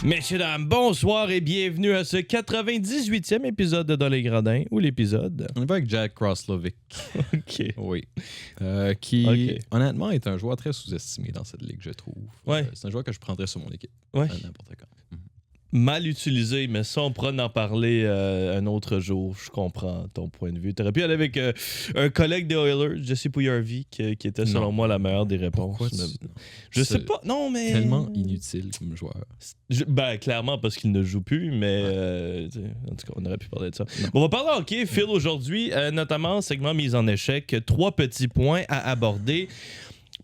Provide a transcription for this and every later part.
Messieurs, dames, bonsoir et bienvenue à ce 98e épisode de Dans les Gradins, ou l'épisode. On y va avec Jack Roslovic. OK. Oui. Qui, honnêtement, est un joueur très sous-estimé dans cette ligue, je trouve. Ouais. C'est un joueur que je prendrais sur mon équipe. Ouais. N'importe quand. Mal utilisé, mais ça, on pourra en parler un autre jour. Je comprends ton point de vue. Tu aurais pu aller avec un collègue des Oilers, Jesse Puyarvi, qui était selon moi la meilleure des réponses. Je sais pas. Non, mais. Tellement inutile comme joueur. Clairement, parce qu'il ne joue plus, mais en tout cas, on aurait pu parler de ça. On va parler de hockey, Phil, aujourd'hui, notamment segment mise en échec. 3 petits points à aborder.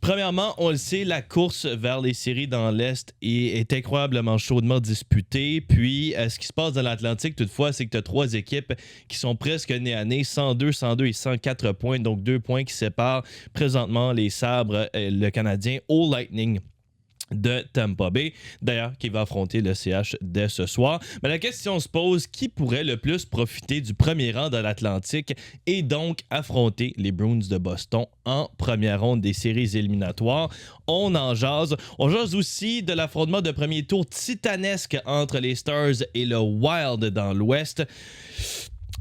Premièrement, on le sait, la course vers les séries dans l'Est est incroyablement chaudement disputée. Puis, ce qui se passe dans l'Atlantique, toutefois, c'est que tu as 3 équipes qui sont presque nez à nez, 102, 102 et 104 points. Donc, 2 points qui séparent présentement les Sabres, le Canadien au Lightning de Tampa Bay, d'ailleurs, qui va affronter le CH dès ce soir. Mais la question se pose, qui pourrait le plus profiter du premier rang de l'Atlantique et donc affronter les Bruins de Boston en première ronde des séries éliminatoires? On en jase. On jase aussi de l'affrontement de premier tour titanesque entre les Stars et le Wild dans l'Ouest.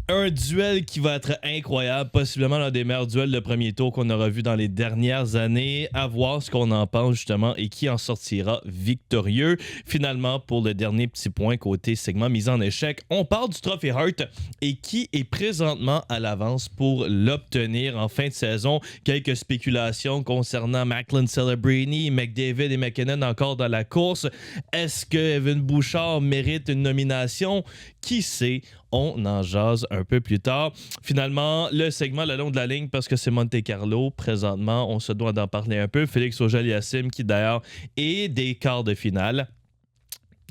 Un duel qui va être incroyable, possiblement l'un des meilleurs duels de premier tour qu'on aura vu dans les dernières années. À voir ce qu'on en pense justement et qui en sortira victorieux. Finalement, pour le dernier petit point côté segment mise en échec, on parle du Trophée Hart et qui est présentement à l'avance pour l'obtenir en fin de saison. Quelques spéculations concernant Macklin Celebrini, McDavid et McKinnon encore dans la course. Est-ce que Evan Bouchard mérite une nomination? Qui sait? On en jase un peu plus tard. Finalement, le segment le long de la ligne, parce que c'est Monte Carlo. Présentement, on se doit d'en parler un peu. Félix Auger-Aliassime, qui d'ailleurs est des quarts de finale.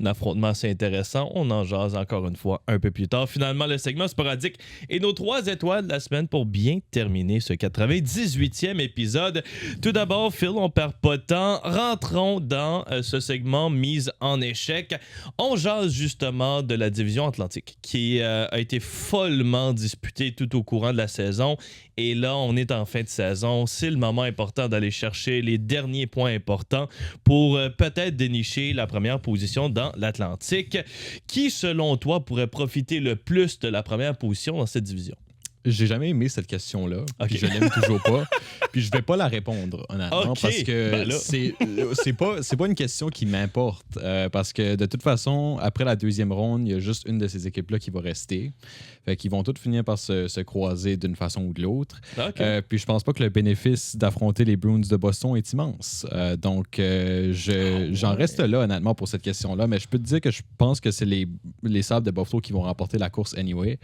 Un affrontement assez intéressant. On en jase encore une fois un peu plus tard. Finalement, le segment sporadique et nos 3 étoiles de la semaine pour bien terminer ce 98e épisode. Tout d'abord, Phil, on perd pas de temps. Rentrons dans ce segment mise en échec. On jase justement de la division Atlantique qui a été follement disputée tout au courant de la saison. Et là, on est en fin de saison. C'est le moment important d'aller chercher les derniers points importants pour peut-être dénicher la première position dans l'Atlantique. Qui, selon toi, pourrait profiter le plus de la première position dans cette division? J'ai jamais aimé cette question-là, puis je l'aime toujours pas. Puis je vais pas la répondre, honnêtement, parce que c'est pas une question qui m'importe. Parce que de toute façon, après la deuxième ronde, il y a juste une de ces équipes-là qui va rester. Fait qu'ils vont toutes finir par se croiser d'une façon ou de l'autre. Puis je pense pas que le bénéfice d'affronter les Bruins de Boston est immense. Donc j'en reste là, honnêtement, pour cette question-là. Mais je peux te dire que je pense que c'est les Sabres de Buffalo qui vont remporter la course anyway.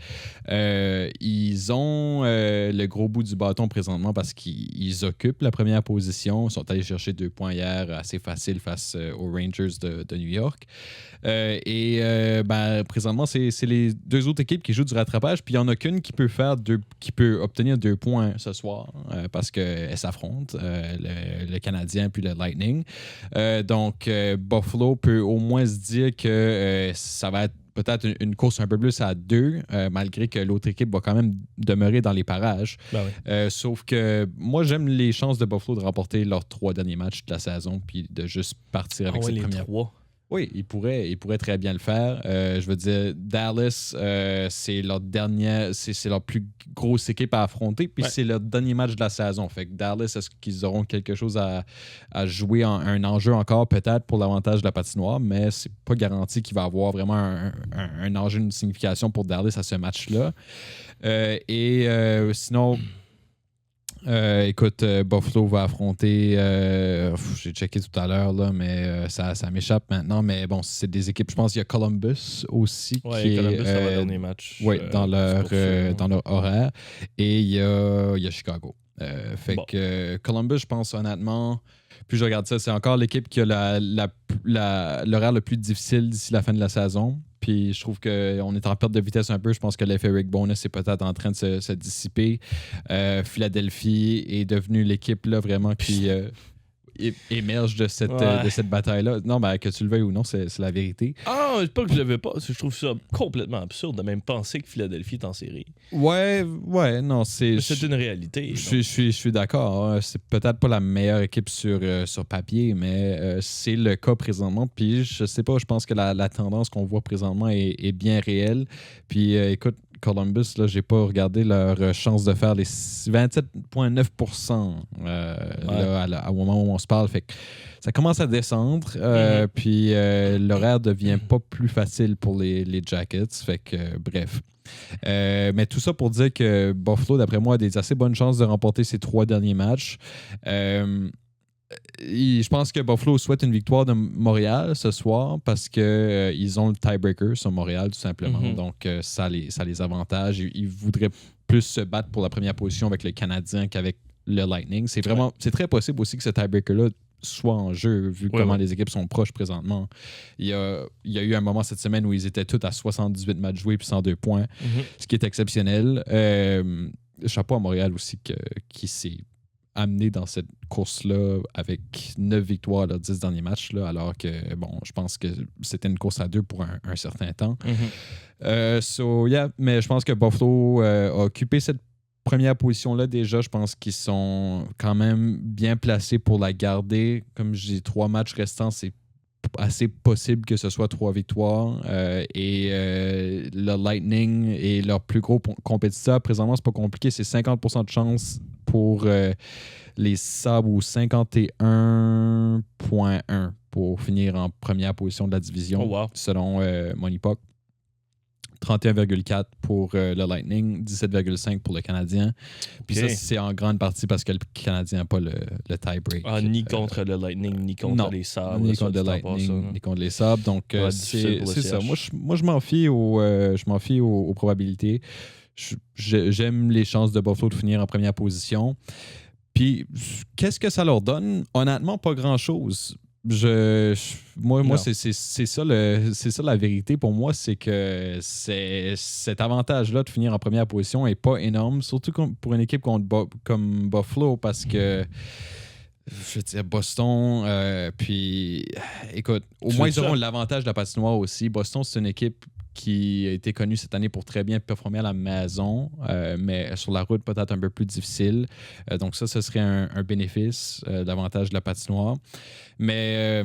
Ils ont le gros bout du bâton présentement parce qu'ils occupent la première position. Ils sont allés chercher 2 points hier assez facile face aux Rangers de New York. Présentement, c'est les 2 autres équipes qui jouent du rattrapage. Puis il n'y en a qu'une qui peut obtenir 2 points ce soir parce qu'elles s'affrontent, le Canadien puis le Lightning. Donc, Buffalo peut au moins se dire que ça va être peut-être une course un peu plus à 2, malgré que l'autre équipe va quand même demeurer dans les parages. Sauf que moi, j'aime les chances de Buffalo de remporter leurs 3 derniers matchs de la saison puis de juste partir avec cette première. 3. Oui, ils pourraient très bien le faire. Je veux dire, Dallas, c'est leur dernière, c'est leur plus grosse équipe à affronter, puis c'est leur dernier match de la saison. Fait que Dallas, est-ce qu'ils auront quelque chose à jouer, un enjeu encore peut-être pour l'avantage de la patinoire, mais c'est pas garanti qu'il va avoir vraiment un enjeu, une signification pour Dallas à ce match-là. Sinon... écoute, Buffalo va affronter, j'ai checké tout à l'heure, là, mais ça m'échappe maintenant. Mais bon, c'est des équipes, je pense qu'il y a Columbus aussi. Columbus, ça va le dernier match. Oui, dans leur horaire. Et il y a Chicago. Que Columbus, je pense honnêtement, puis je regarde ça, c'est encore l'équipe qui a l'horaire le plus difficile d'ici la fin de la saison. Puis je trouve qu'on est en perte de vitesse un peu. Je pense que l'effet Rick Bowness est peut-être en train de se dissiper. Philadelphie est devenue l'équipe là vraiment qui... émerge de cette bataille-là. Non, ben, que tu le veuilles ou non, c'est la vérité. Ah, c'est pas que je le veux pas. Je trouve ça complètement absurde de même penser que Philadelphie est en série. Ouais, non, c'est une réalité. Je suis d'accord. Hein. C'est peut-être pas la meilleure équipe sur papier, mais c'est le cas présentement. Puis je sais pas, je pense que la tendance qu'on voit présentement est bien réelle. Puis écoute, Columbus, là, j'ai pas regardé leur chance de faire les 27,9% au moment où on se parle. Fait que ça commence à descendre. Puis l'horaire devient pas plus facile pour les Jackets. Fait que bref. Mais tout ça pour dire que Buffalo, d'après moi, a des assez bonnes chances de remporter ses 3 derniers matchs. Je pense que Buffalo souhaite une victoire de Montréal ce soir parce qu'ils ont le tiebreaker sur Montréal, tout simplement. Donc, ça les avantage. Ils voudraient plus se battre pour la première position avec le Canadien qu'avec le Lightning. C'est très possible aussi que ce tiebreaker-là soit en jeu, vu comment les équipes sont proches présentement. Il y a eu un moment cette semaine où ils étaient tous à 78 matchs joués puis 102 points, ce qui est exceptionnel. Chapeau à Montréal aussi qui s'est amené dans cette course-là avec 9 victoires lors 10 derniers matchs, là, alors que, bon, je pense que c'était une course à 2 pour un certain temps. Mais je pense que Buffalo a occupé cette première position-là déjà. Je pense qu'ils sont quand même bien placés pour la garder. Comme je dis, 3 matchs restants, c'est assez possible que ce soit 3 victoires. Le Lightning est leur plus gros compétiteur. Présentement, c'est pas compliqué. C'est 50% de chance pour les Sabres ou 51,1 pour finir en première position de la division, selon Moneypuck. 31,4 pour le Lightning, 17,5 pour le Canadien. Puis ça, c'est en grande partie parce que le Canadien n'a pas le tie-break. Ni contre le Lightning, ni contre les Sabres. Ni contre le Lightning, ni contre les Sabres. Donc, c'est ça. Moi, je m'en fie aux probabilités. J'aime les chances de Buffalo de finir en première position. Puis, qu'est-ce que ça leur donne? Honnêtement, pas grand-chose. Moi, c'est ça la vérité pour moi, c'est que cet avantage-là de finir en première position n'est pas énorme, surtout pour une équipe comme Buffalo, parce que je veux dire, Boston, puis écoute, au moins ils auront l'avantage de la patinoire aussi. Boston, c'est une équipe qui a été connue cette année pour très bien performer à la maison, mais sur la route, peut-être un peu plus difficile. Donc ça, ce serait un bénéfice, l'avantage de la patinoire. Mais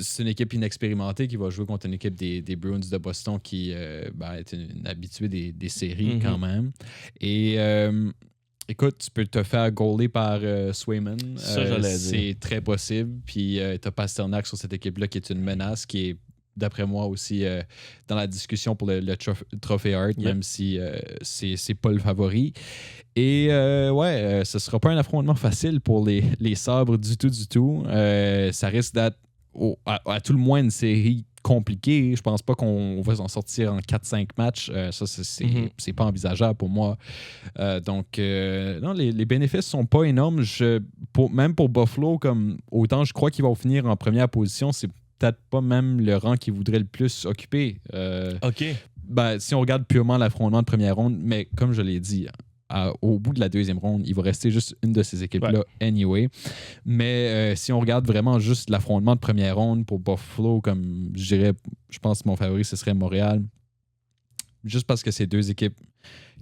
c'est une équipe inexpérimentée qui va jouer contre une équipe des Bruins de Boston qui est une habituée des séries quand même. Et écoute, tu peux te faire goaler par Swayman. Ça, j'allais dire. C'est très possible. Puis tu as Pasternak sur cette équipe-là qui est une menace, qui est d'après moi aussi dans la discussion pour le Trophée Hart, même si c'est pas le favori. Et ce sera pas un affrontement facile pour les Sabres du tout. Ça risque d'être à tout le moins une série compliquée. Je pense pas qu'on va s'en sortir en 4-5 matchs. Ça, c'est pas envisageable pour moi. Donc, non, les bénéfices sont pas énormes. Même pour Buffalo, comme autant je crois qu'ils vont finir en première position, c'est peut-être pas même le rang qu'ils voudraient le plus occuper. OK. Si on regarde purement l'affrontement de première ronde, mais comme je l'ai dit, au bout de la deuxième ronde, il va rester juste une de ces équipes-là anyway. Mais si on regarde vraiment juste l'affrontement de première ronde pour Buffalo, comme je dirais, je pense que mon favori, ce serait Montréal. Juste parce que c'est 2 équipes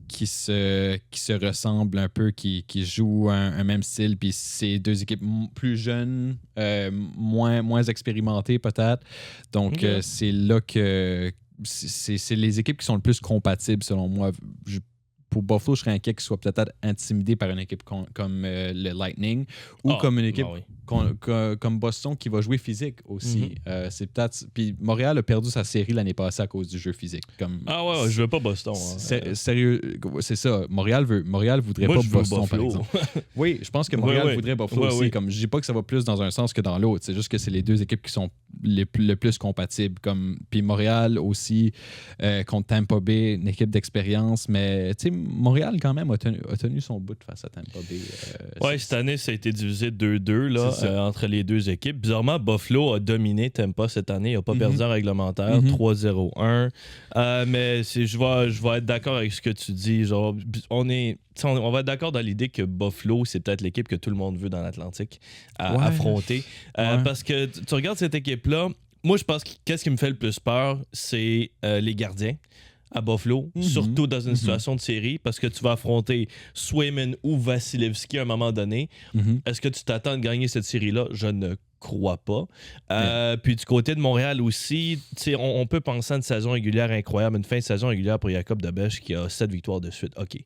qui se ressemblent un peu, qui jouent un même style, puis c'est 2 équipes plus jeunes, moins expérimentées peut-être. Donc, c'est là que c'est les équipes qui sont le plus compatibles, selon moi. Pour Buffalo, je serais inquiet qu'ils soient peut-être intimidés par une équipe comme le Lightning ou comme une équipe comme Boston qui va jouer physique aussi. C'est peut-être. Puis Montréal a perdu sa série l'année passée à cause du jeu physique. Je veux pas Boston. Sérieux, c'est ça. Montréal voudrait pas Boston, par exemple. Oui, je pense que Montréal voudrait Buffalo aussi. Comme, je dis pas que ça va plus dans un sens que dans l'autre. C'est juste que c'est les 2 équipes qui sont le plus compatibles. Puis Montréal aussi contre Tampa Bay, une équipe d'expérience. Mais tu sais, Montréal, quand même, a tenu son bout face à Tampa Bay. Cette année, ça a été divisé 2-2 là, entre les deux équipes. Bizarrement, Buffalo a dominé Tampa cette année. Il n'a pas perdu en réglementaire, 3-0-1. Mais je vais être d'accord avec ce que tu dis. Genre, on va être d'accord dans l'idée que Buffalo, c'est peut-être l'équipe que tout le monde veut dans l'Atlantique à affronter. Parce que tu regardes cette équipe-là, moi, je pense que qu'est-ce qui me fait le plus peur, c'est les gardiens à Buffalo, surtout dans une situation de série, parce que tu vas affronter Swayman ou Vasilevski à un moment donné. Est-ce que tu t'attends de gagner cette série-là? Je ne crois pas. Puis du côté de Montréal aussi, on peut penser à une saison régulière incroyable, une fin de saison régulière pour Jacob Debesch qui a 7 victoires de suite. OK.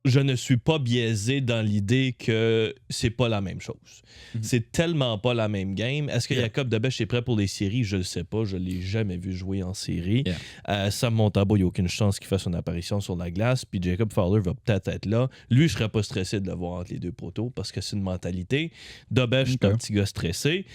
Je ne suis pas biaisé dans l'idée que c'est pas la même chose. C'est tellement pas la même game. Est-ce que Jacob Debesch est prêt pour les séries? Je le sais pas. Je l'ai jamais vu jouer en série. Sam Montembeault, il n'y a aucune chance qu'il fasse une apparition sur la glace. Puis Jacob Fowler va peut-être être là. Lui, je serais pas stressé de le voir entre les deux poteaux parce que c'est une mentalité. Debesch, c'est un petit gars stressé.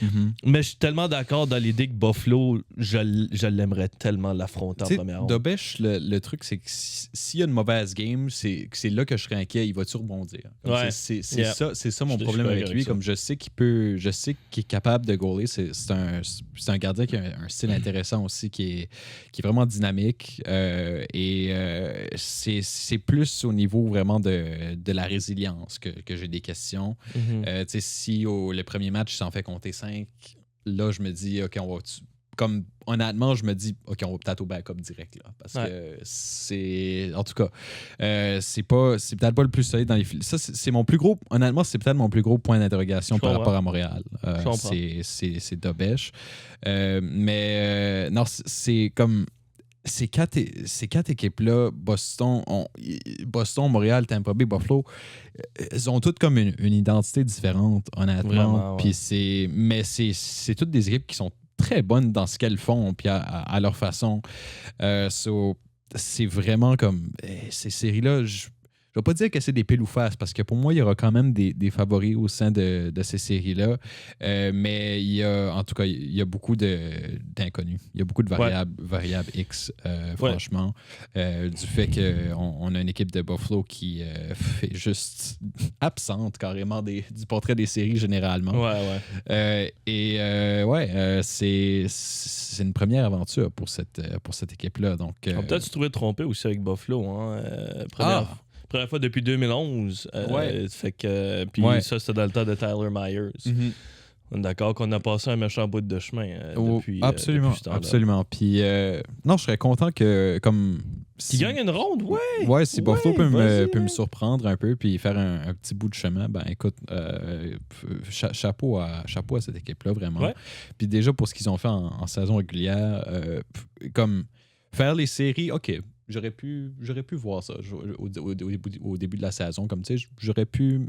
Mais je suis tellement d'accord dans l'idée que Buffalo, je l'aimerais tellement l'affronter en première ronde. Debesch, le truc, c'est que s'il y a une mauvaise game, c'est là que je serais inquiet, il va-tu rebondir? C'est ça mon problème avec lui. Comme je sais qu'il est capable de goaler. C'est un gardien qui a un style intéressant aussi, qui est vraiment dynamique. C'est plus au niveau vraiment de la résilience que j'ai des questions. Si le premier match s'en fait compter 5, là, je me dis, OK, on va... Comme honnêtement, je me dis, OK, on va peut-être au backup direct, là. Parce que c'est... En tout cas, c'est peut-être pas le plus solide dans les filets. Ça, c'est mon plus gros... Honnêtement, c'est peut-être mon plus gros point d'interrogation par rapport à Montréal. C'est Debesch. Mais non, c'est comme... Ces quatre équipes-là, Boston, Montréal, Tampa Bay, Buffalo, elles ont toutes comme une identité différente, honnêtement. Puis mais c'est toutes des équipes qui sont très bonnes dans ce qu'elles font, puis à leur façon. C'est vraiment comme... Ces séries-là, je ne vais pas dire que c'est des piles ou face, parce que pour moi, il y aura quand même des favoris au sein de ces séries-là. Mais en tout cas, il y a beaucoup d'inconnus. Il y a beaucoup de variables X, franchement. Du fait qu'on a une équipe de Buffalo qui fait juste absente carrément du portrait des séries généralement. C'est une première aventure pour cette équipe-là. Donc, on peut-être se trouver trompé aussi avec Buffalo. Première fois depuis 2011. Fait que, puis ça, c'était dans le temps de Tyler Myers. On est d'accord qu'on a passé un méchant bout de chemin depuis. Absolument. Depuis ce temps-là. Absolument. Puis, non, je serais content que. Qu'il gagne une ronde, si Buffalo peut me surprendre un peu puis faire un petit bout de chemin, ben écoute, chapeau à cette équipe-là, vraiment. Puis déjà, pour ce qu'ils ont fait en saison régulière, comme faire les séries, OK. J'aurais pu voir ça au début de la saison. Comme tu sais, j'aurais pu.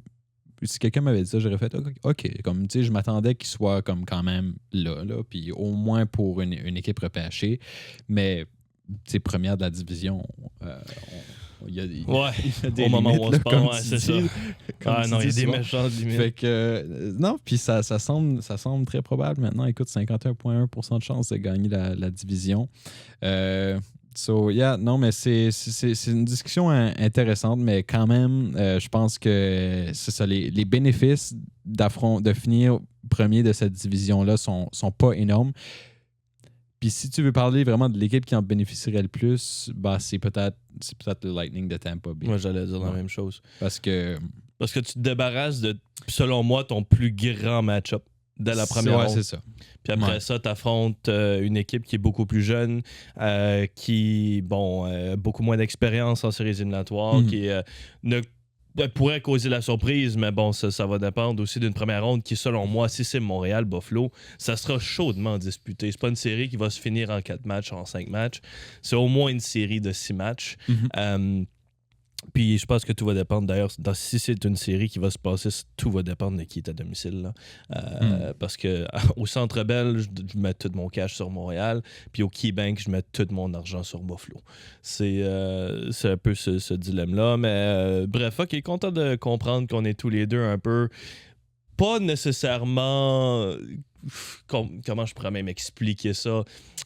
Si quelqu'un m'avait dit ça, j'aurais fait OK. Comme tu sais, je m'attendais qu'il soit comme quand même là, puis au moins pour une équipe repêchée. Mais tu sais, première de la division, il y a des au moment où on se parle, c'est ça. Non, il y a des méchantes limites. Fait que, non, puis ça semble très probable maintenant. Écoute, 51,1% de chance de gagner la division. Non, mais c'est une discussion intéressante, mais quand même, je pense que c'est ça. Les bénéfices de finir premier de cette division-là sont pas énormes. Puis si tu veux parler vraiment de l'équipe qui en bénéficierait le plus, c'est peut-être le Lightning de Tampa Bay. Moi, j'allais dire la même chose. Parce que tu te débarrasses de, selon moi, ton plus grand match-up dès la première ronde. C'est ça. Puis après ça, tu affrontes une équipe qui est beaucoup plus jeune, qui beaucoup moins d'expérience en séries éliminatoires, qui pourrait causer la surprise, mais bon, ça va dépendre aussi d'une première ronde qui, selon moi, si c'est Montréal, Buffalo, ça sera chaudement disputé. C'est pas une série qui va se finir en 4 matchs, en 5 matchs. C'est au moins une série de 6 matchs. Puis je pense que tout va dépendre. D'ailleurs, si c'est une série qui va se passer, tout va dépendre de qui est à domicile. Là. Parce que au Centre Bell, je mets tout mon cash sur Montréal. Puis au KeyBank, je mets tout mon argent sur Buffalo. C'est un peu ce dilemme-là. Mais bref, OK, content de comprendre qu'on est tous les deux un peu... Pas nécessairement... Comment je pourrais même expliquer ça?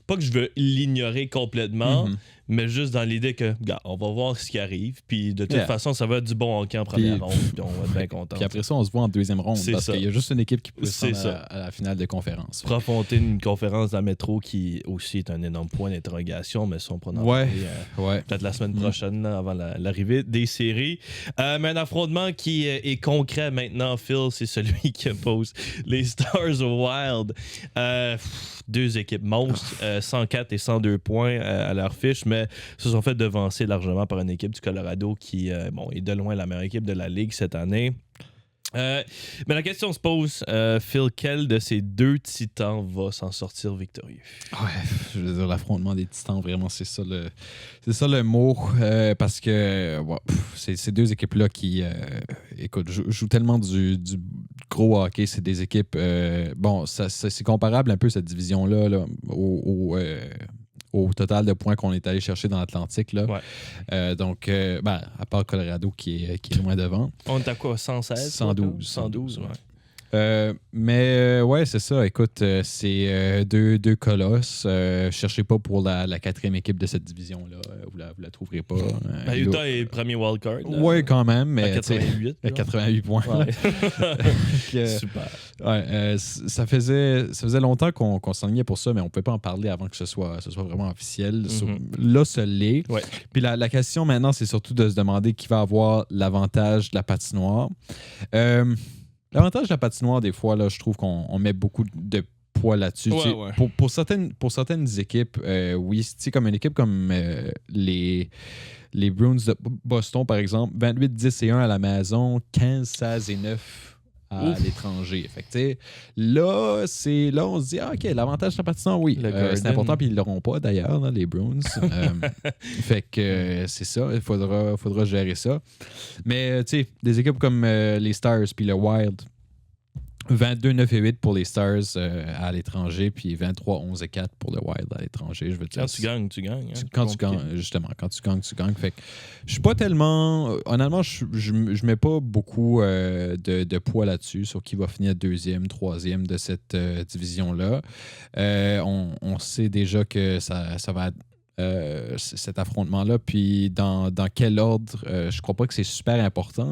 Pas que je veux l'ignorer complètement, mais juste dans l'idée que, gars, on va voir ce qui arrive, puis de toute façon, ça va être du bon hockey en première ronde, puis on va être bien content. Puis après ça, on se voit en deuxième ronde, parce qu'il y a juste une équipe qui peut se rendre à la finale de conférence. Pour affronter une conférence de la métro qui aussi est un énorme point d'interrogation, mais ça, on pourra en parler peut-être la semaine prochaine, là, avant l'arrivée des séries. Mais un affrontement qui est concret maintenant, Phil, c'est celui qui oppose les Stars au Wild. Deux équipes monstres, 104 et 102 points à leur fiche, mais se sont fait devancer largement par une équipe du Colorado qui est de loin la meilleure équipe de la Ligue cette année. Mais la question se pose, Phil, quel de ces deux titans va s'en sortir victorieux? Ouais, je veux dire, l'affrontement des titans, vraiment, c'est ça le mot, parce que ces deux équipes-là qui, écoute, jouent tellement du gros hockey, c'est des équipes, c'est comparable un peu cette division-là là, au total de points qu'on est allé chercher dans l'Atlantique. Là. Ouais. Donc, à part Colorado qui est loin devant. On est à quoi, 116? 112, ouais. Mais c'est ça. Écoute, c'est deux colosses. Cherchez pas pour la quatrième équipe de cette division-là. Vous la trouverez pas. Utah est le premier wildcard. Oui, quand même. Mais, à 88. À 88 points. Ouais. Super. Ouais, ça faisait longtemps qu'on s'enlignait pour ça, mais on ne pouvait pas en parler avant que ce soit vraiment officiel. Là, ça l'est. Ouais. Puis la question maintenant, c'est surtout de se demander qui va avoir l'avantage de la patinoire. L'avantage de la patinoire, des fois, là, je trouve qu'on met beaucoup de poids là-dessus. Ouais. Pour certaines équipes, oui, comme une équipe comme les Bruins de Boston, par exemple, 28-10-1 à la maison, 15-16-9 à l'étranger. Fait que, là, on se dit, on l'avantage de la patinoire, oui. C'est important, puis ils ne l'auront pas, d'ailleurs, là, les Bruins. Fait que c'est ça, il faudra gérer ça. Mais, des équipes comme les Stars puis le Wild, 22-9-8 pour les Stars à l'étranger, puis 23-11-4 pour le Wild à l'étranger. Je veux dire, quand tu gagnes, tu gagnes. Hein, quand tu gagnes, justement. Quand tu gagnes, tu gagnes. Fait que je suis pas tellement... Honnêtement, je mets pas beaucoup de poids là-dessus sur qui va finir deuxième, troisième de cette division-là. On sait déjà que ça va être cet affrontement-là, puis dans quel ordre, je crois pas que c'est super important.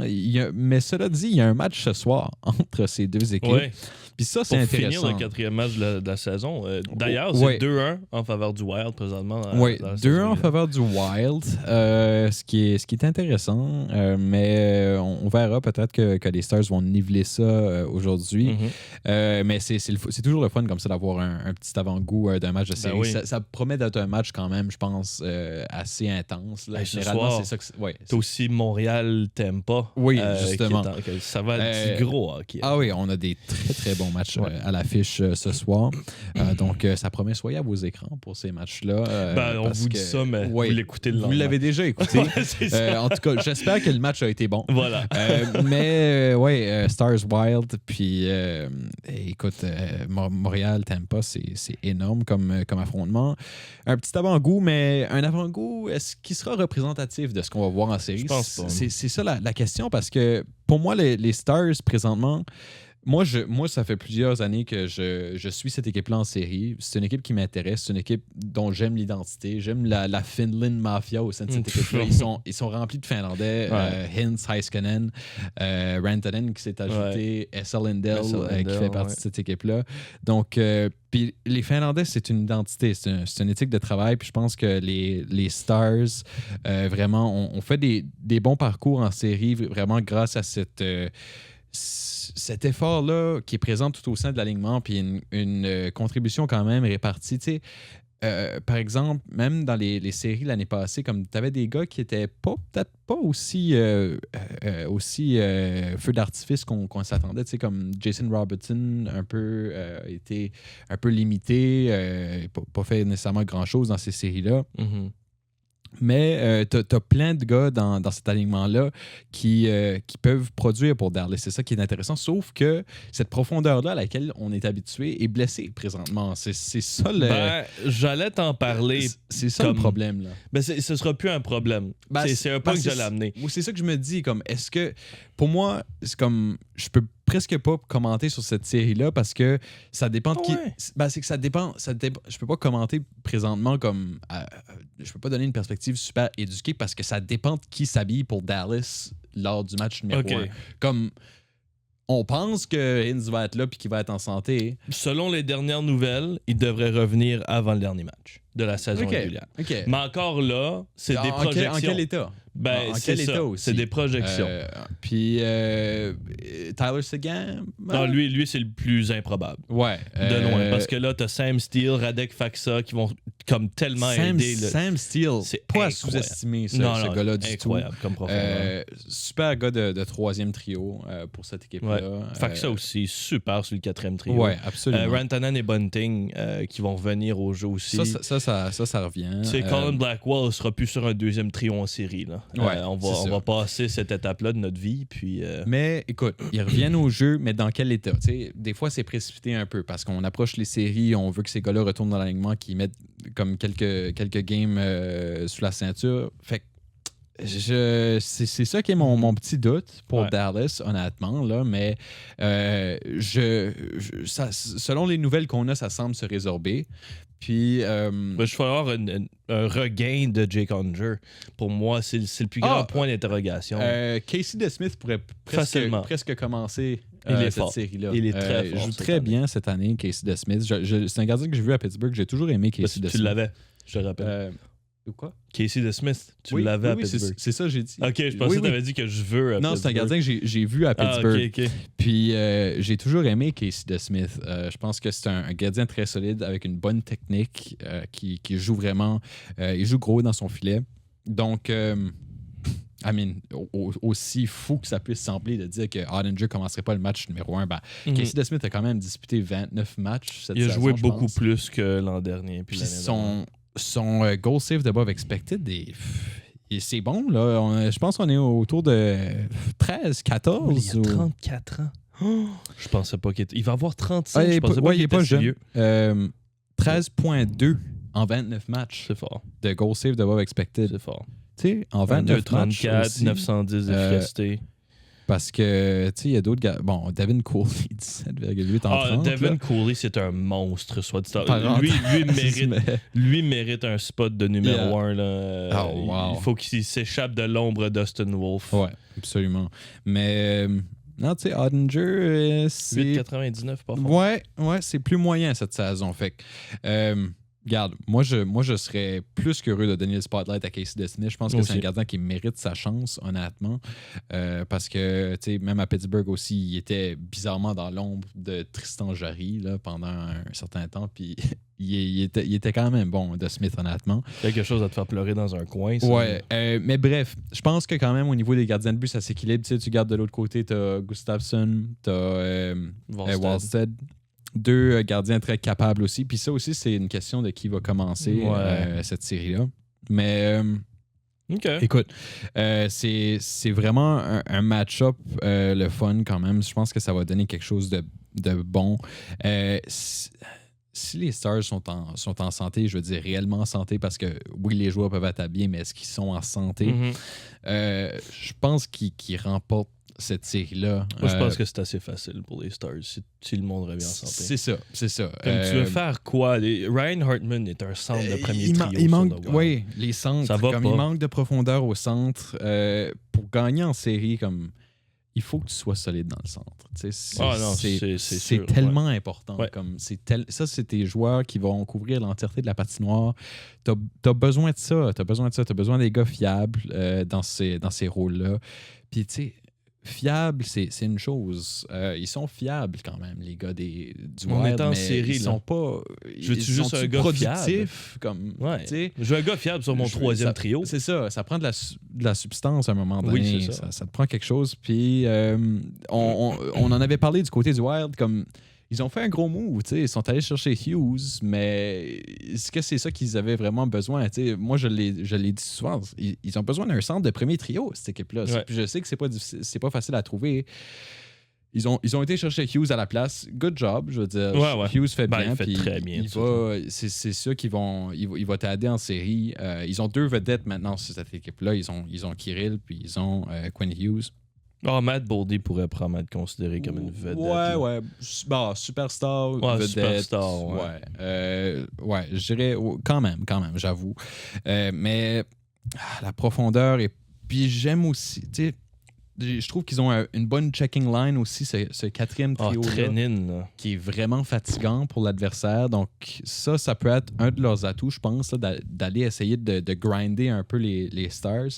Mais cela dit, il y a un match ce soir entre ces deux équipes. Ouais. Puis ça, c'est intéressant. Pour finir le quatrième match de la saison. D'ailleurs, c'est 2-1 en faveur du Wild présentement. Oui, 2-1 en faveur du Wild, ce qui est intéressant, mais on verra peut-être que les Stars vont niveler ça aujourd'hui. Mais c'est toujours le fun comme ça d'avoir un petit avant-goût d'un match de série. Oui. Ça promet d'être un match quand même, je pense, assez intense. Là. Généralement, c'est ça que t'as aussi Montréal-Tampa. Oui, justement. Ça va être du gros hockey. Ah oui, on a des très, très bons matchs à l'affiche ce soir. Donc, ça promet, soyez à vos écrans pour ces matchs-là. On vous dit ça, mais vous l'écoutez le lendemain. Vous l'avez déjà écouté. En tout cas, j'espère que le match a été bon. Voilà. Mais, Stars Wild, puis écoute, Montréal-Tampa, c'est énorme comme affrontement. Un petit avant-goût, mais un avant-goût, est-ce qu'il sera représentatif de ce qu'on va voir en série? Je pense pas. C'est ça la question, parce que pour moi, les Stars, présentement, moi, ça fait plusieurs années que je suis cette équipe-là en série. C'est une équipe qui m'intéresse. C'est une équipe dont j'aime l'identité. J'aime la Finland Mafia au sein de cette équipe-là. Ils sont remplis de Finlandais. Hintz, Heiskanen, Rantanen qui s'est ajouté, Esa Lindell qui fait partie de cette équipe-là. Donc, puis les Finlandais, c'est une identité. C'est une éthique de travail. Puis je pense que les Stars, vraiment, ont fait des bons parcours en série, vraiment grâce à cet effort-là qui est présent tout au sein de l'alignement, puis une contribution quand même répartie. Tu sais, par exemple, même dans les séries l'année passée, comme tu avais des gars qui étaient peut-être pas aussi feu d'artifice qu'on s'attendait. Tu sais, comme Jason Robertson, était un peu limité, pas fait nécessairement grand-chose dans ces séries-là. Mais t'as plein de gars dans cet alignement-là qui peuvent produire pour Dallas. C'est ça qui est intéressant. Sauf que cette profondeur-là à laquelle on est habitué est blessée présentement. C'est ça le... j'allais t'en parler. C'est ça le problème, là. Ce sera plus un problème. C'est un peu que je l'ai amené. C'est ça que je me dis. Comme, est-ce que... pour moi, c'est comme je peux presque pas commenter sur cette série-là parce que ça dépend de qui. Ben, c'est que ça dépend. Je peux pas commenter présentement comme. Je peux pas donner une perspective super éduquée parce que ça dépend de qui s'habille pour Dallas lors du match numéro 1. Comme on pense que Hines va être là puis qu'il va être en santé. Selon les dernières nouvelles, il devrait revenir avant le dernier match de la saison régulière. Mais encore là, c'est des projections. En quel état? Ben, c'est ça. C'est des projections. Puis Tyler Seguin? Non, lui, c'est le plus improbable. Ouais. De loin. Parce que là, t'as Sam Steele, Radek Faksa qui vont comme tellement aider. Sam Steele, c'est pas à sous-estimer ce gars-là du tout. Incroyable comme profondeur. Super gars de troisième trio pour cette équipe-là. Ouais. Faksa aussi, super sur le quatrième trio. Ouais, absolument. Rantanen et Bunting qui vont revenir au jeu aussi. Ça revient. Colin Blackwell ne sera plus sur un deuxième trio en série. Là. Ouais, on va passer cette étape-là de notre vie. Puis, Mais écoute, ils reviennent au jeu, mais dans quel état? T'sais, des fois, c'est précipité un peu parce qu'on approche les séries, on veut que ces gars-là retournent dans l'alignement, qu'ils mettent comme quelques games sous la ceinture. Fait que c'est ça qui est mon petit doute pour Dallas, honnêtement. Là, mais selon les nouvelles qu'on a, ça semble se résorber. Puis, il va falloir un regain de Jake Onger. Pour moi, c'est le plus grand point d'interrogation. Casey DeSmith pourrait presque commencer cette série-là. Il est très fort. Il joue très bien cette année, Casey DeSmith. C'est un gardien que j'ai vu à Pittsburgh. J'ai toujours aimé Casey DeSmith. Tu l'avais, je te rappelle. Ou quoi? Casey DeSmith, tu l'avais à Pittsburgh. C'est ça que j'ai dit. Ok, je pensais que tu avais dit que je veux à Pittsburgh. Non, c'est un gardien que j'ai vu à Pittsburgh. Ok. Puis j'ai toujours aimé Casey DeSmith. Je pense que c'est un gardien très solide avec une bonne technique qui joue vraiment. Il joue gros dans son filet. Donc, aussi fou que ça puisse sembler de dire que Oettinger ne commencerait pas le match numéro 1, Casey DeSmith a quand même disputé 29 matchs cette saison. Il a joué beaucoup plus que l'an dernier. Puis son goal save above expected, c'est bon. Là. Je pense qu'on est autour de 13, 14. Il a 34 ans. Je pensais pas qu'il va avoir 35. Je pensais pas qu'il était pas jeune. 13.2 en 29 matchs. C'est fort. De goal save above expected. C'est fort. Tu sais, en 29 34, matchs 910 d'efficacité. Parce que, tu sais, il y a d'autres gars. Bon, Devin Cooley, 17,8 en 30. Devin Cooley, c'est un monstre, soit dit. Lui mérite un spot de numéro 1. Là. Il faut qu'il s'échappe de l'ombre d'Austin Wolf. Ouais, absolument. Mais, non, tu sais, Oettinger, c'est... 8,99 par contre. Ouais, c'est plus moyen cette saison. Fait que... regarde, moi je serais plus qu'heureux de donner le spotlight à Casey DeSmith. Je pense que c'est un gardien qui mérite sa chance, honnêtement. Parce que, tu sais, même à Pittsburgh aussi, il était bizarrement dans l'ombre de Tristan Jarry là, pendant un certain temps. Puis il était quand même bon, DeSmith, honnêtement. Quelque chose à te faire pleurer dans un coin. Ça. Ouais, mais bref, je pense que quand même au niveau des gardiens de but, ça s'équilibre. Tu sais, tu gardes de l'autre côté, t'as Gustafsson, t'as Wallstead. 2 gardiens très capables aussi. Puis ça aussi, c'est une question de qui va commencer cette série-là. Mais écoute, c'est vraiment un match-up le fun quand même. Je pense que ça va donner quelque chose de bon. Si les Stars sont en santé, je veux dire réellement en santé, parce que oui, les joueurs peuvent être bien, mais est-ce qu'ils sont en santé? Je pense qu'ils remportent cette série-là. Moi, je pense que c'est assez facile pour les Stars si le monde revient en santé. C'est ça. Comme tu veux faire quoi? Ryan Hartman est un centre de premier trio. Il manque, oui, les centres. Ça va comme pas. Il manque de profondeur au centre. Pour gagner en série, comme il faut que tu sois solide dans le centre. C'est tellement important. Ouais. Comme ça, c'est tes joueurs qui vont couvrir l'entièreté de la patinoire. T'as besoin de ça. T'as besoin des gars fiables dans ces rôles-là. Puis, tu sais, fiable, c'est une chose. Ils sont fiables quand même, les gars du On Wild, est en mais série, ils sont pas. Je veux juste un gars productif, comme. Ouais. Je veux un gars fiable sur mon troisième trio. C'est ça. Ça prend de la substance à un moment donné. Oui, c'est ça. Ça te prend quelque chose. Puis on en avait parlé du côté du Wild, comme. Ils ont fait un gros move, ils sont allés chercher Hughes, mais est-ce que c'est ça qu'ils avaient vraiment besoin? Moi, je l'ai dit souvent, ils ont besoin d'un centre de premier trio, cette équipe-là. Ouais. Je sais que c'est pas facile à trouver. Ils ont été chercher Hughes à la place. Good job, je veux dire. Ouais. Hughes fait bien. Il fait très bien. C'est sûr qu'il va t'aider en série. Ils ont 2 vedettes maintenant sur cette équipe-là. Ils ont Kirill, puis ils ont Quinn Hughes. Matt Boldy pourrait probablement être considéré comme une vedette. Ouais. Bon, superstar, vedette. Superstar, ouais, je dirais quand même, j'avoue. Mais la profondeur, et puis j'aime aussi, tu sais, je trouve qu'ils ont une bonne checking line aussi, ce quatrième trio-là, qui est vraiment fatigant pour l'adversaire. Donc ça peut être un de leurs atouts, je pense, là, d'aller essayer de grinder un peu les Stars.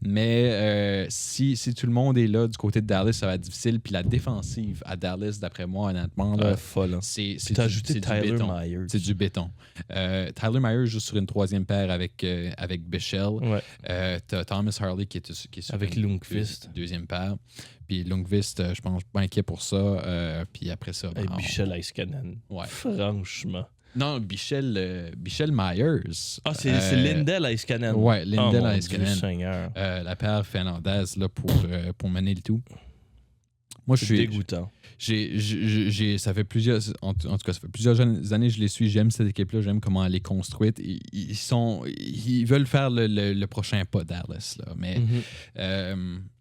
Mais si tout le monde est là du côté de Dallas, ça va être difficile. Puis la défensive à Dallas, d'après moi, honnêtement, là, folle. C'est ajouté Tyler Myers. C'est du béton. Tyler Myers joue sur une troisième paire avec Bichel. Ouais. T'as Thomas Harley qui est sur avec Lundqvist. Deuxième paire. Puis Lundqvist, je pense pas inquiet pour ça. Puis après ça... Et Bichel Heiskanen. Ouais. Franchement. Non, Bichel Myers. C'est Lindell Heiskanen. Ouais, Lindell Heiskanen. La paire finlandaise là, pour mener le tout. Moi, je suis dégoûtant. Ça fait plusieurs années que je les suis. J'aime cette équipe-là. J'aime comment elle est construite. Ils veulent faire le prochain pas Dallas. Là. Mais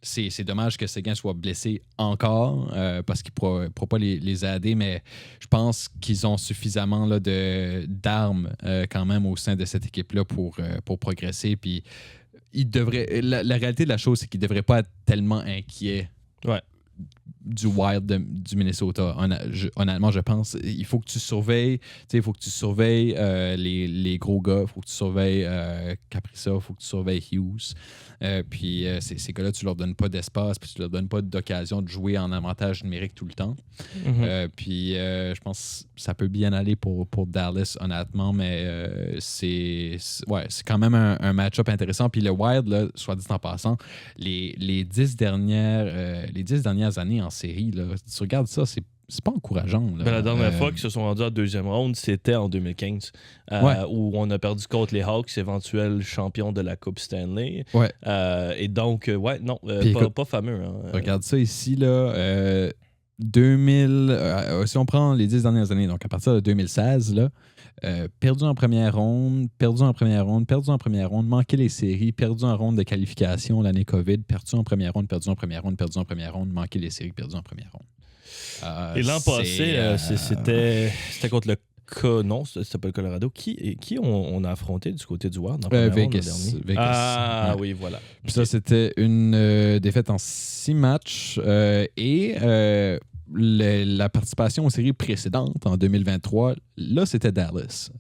c'est dommage que Seguin soit blessé encore parce qu'il ne pourra pas les aider. Mais je pense qu'ils ont suffisamment là, d'armes quand même au sein de cette équipe-là pour progresser. Puis la réalité de la chose, c'est qu'ils ne devraient pas être tellement inquiets. Ouais. Du Wild du Minnesota. Honnêtement, je pense il faut que tu surveilles, les gros gars, il faut que tu surveilles Kaprizov, il faut que tu surveilles Hughes. Puis ces gars-là, tu leur donnes pas d'espace, puis tu leur donnes pas d'occasion de jouer en avantage numérique tout le temps. Puis je pense que ça peut bien aller pour Dallas, honnêtement, mais c'est quand même un match-up intéressant. Puis le Wild, là, soit dit en passant, les 10 dernières années en série, là, tu regardes ça, c'est pas encourageant. Là. Ben, la dernière fois qu'ils se sont rendus en deuxième ronde, c'était en 2015, où on a perdu contre les Hawks, éventuels champions de la Coupe Stanley. Ouais. Et donc, pas fameux. Hein. Regarde ça ici, là. 2000, si on prend les 10 dernières années, donc à partir de 2016, là, perdu en première ronde, manqué les séries, perdu en ronde de qualification l'année COVID, perdu en première ronde, manqué les séries, perdu en première ronde. Et l'an passé, c'était contre le non, c'était pas le Colorado. Qui on a affronté du côté du Wild dans le Vegas. Oui, voilà. Puis ça, c'était une défaite en 6 matchs et la participation aux séries précédentes en 2023, là, c'était Dallas.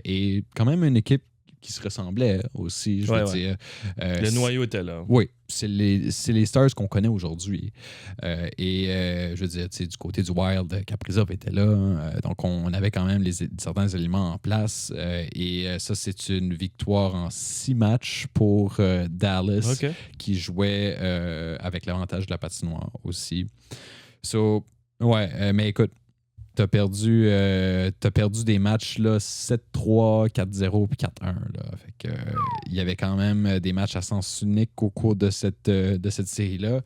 Et quand même une équipe qui se ressemblait aussi, je veux dire. Le noyau était là. Oui, c'est les Stars qu'on connaît aujourd'hui. Je veux dire, du côté du Wild, Kaprizov était là. Donc, on avait quand même certains éléments en place. Ça, c'est une victoire en 6 matchs pour Dallas, qui jouait avec l'avantage de la patinoire aussi. Mais écoute, t'as perdu des matchs là, 7-3, 4-0 puis 4-1. Là. Fait que, il y avait quand même des matchs à sens unique au cours de cette série-là.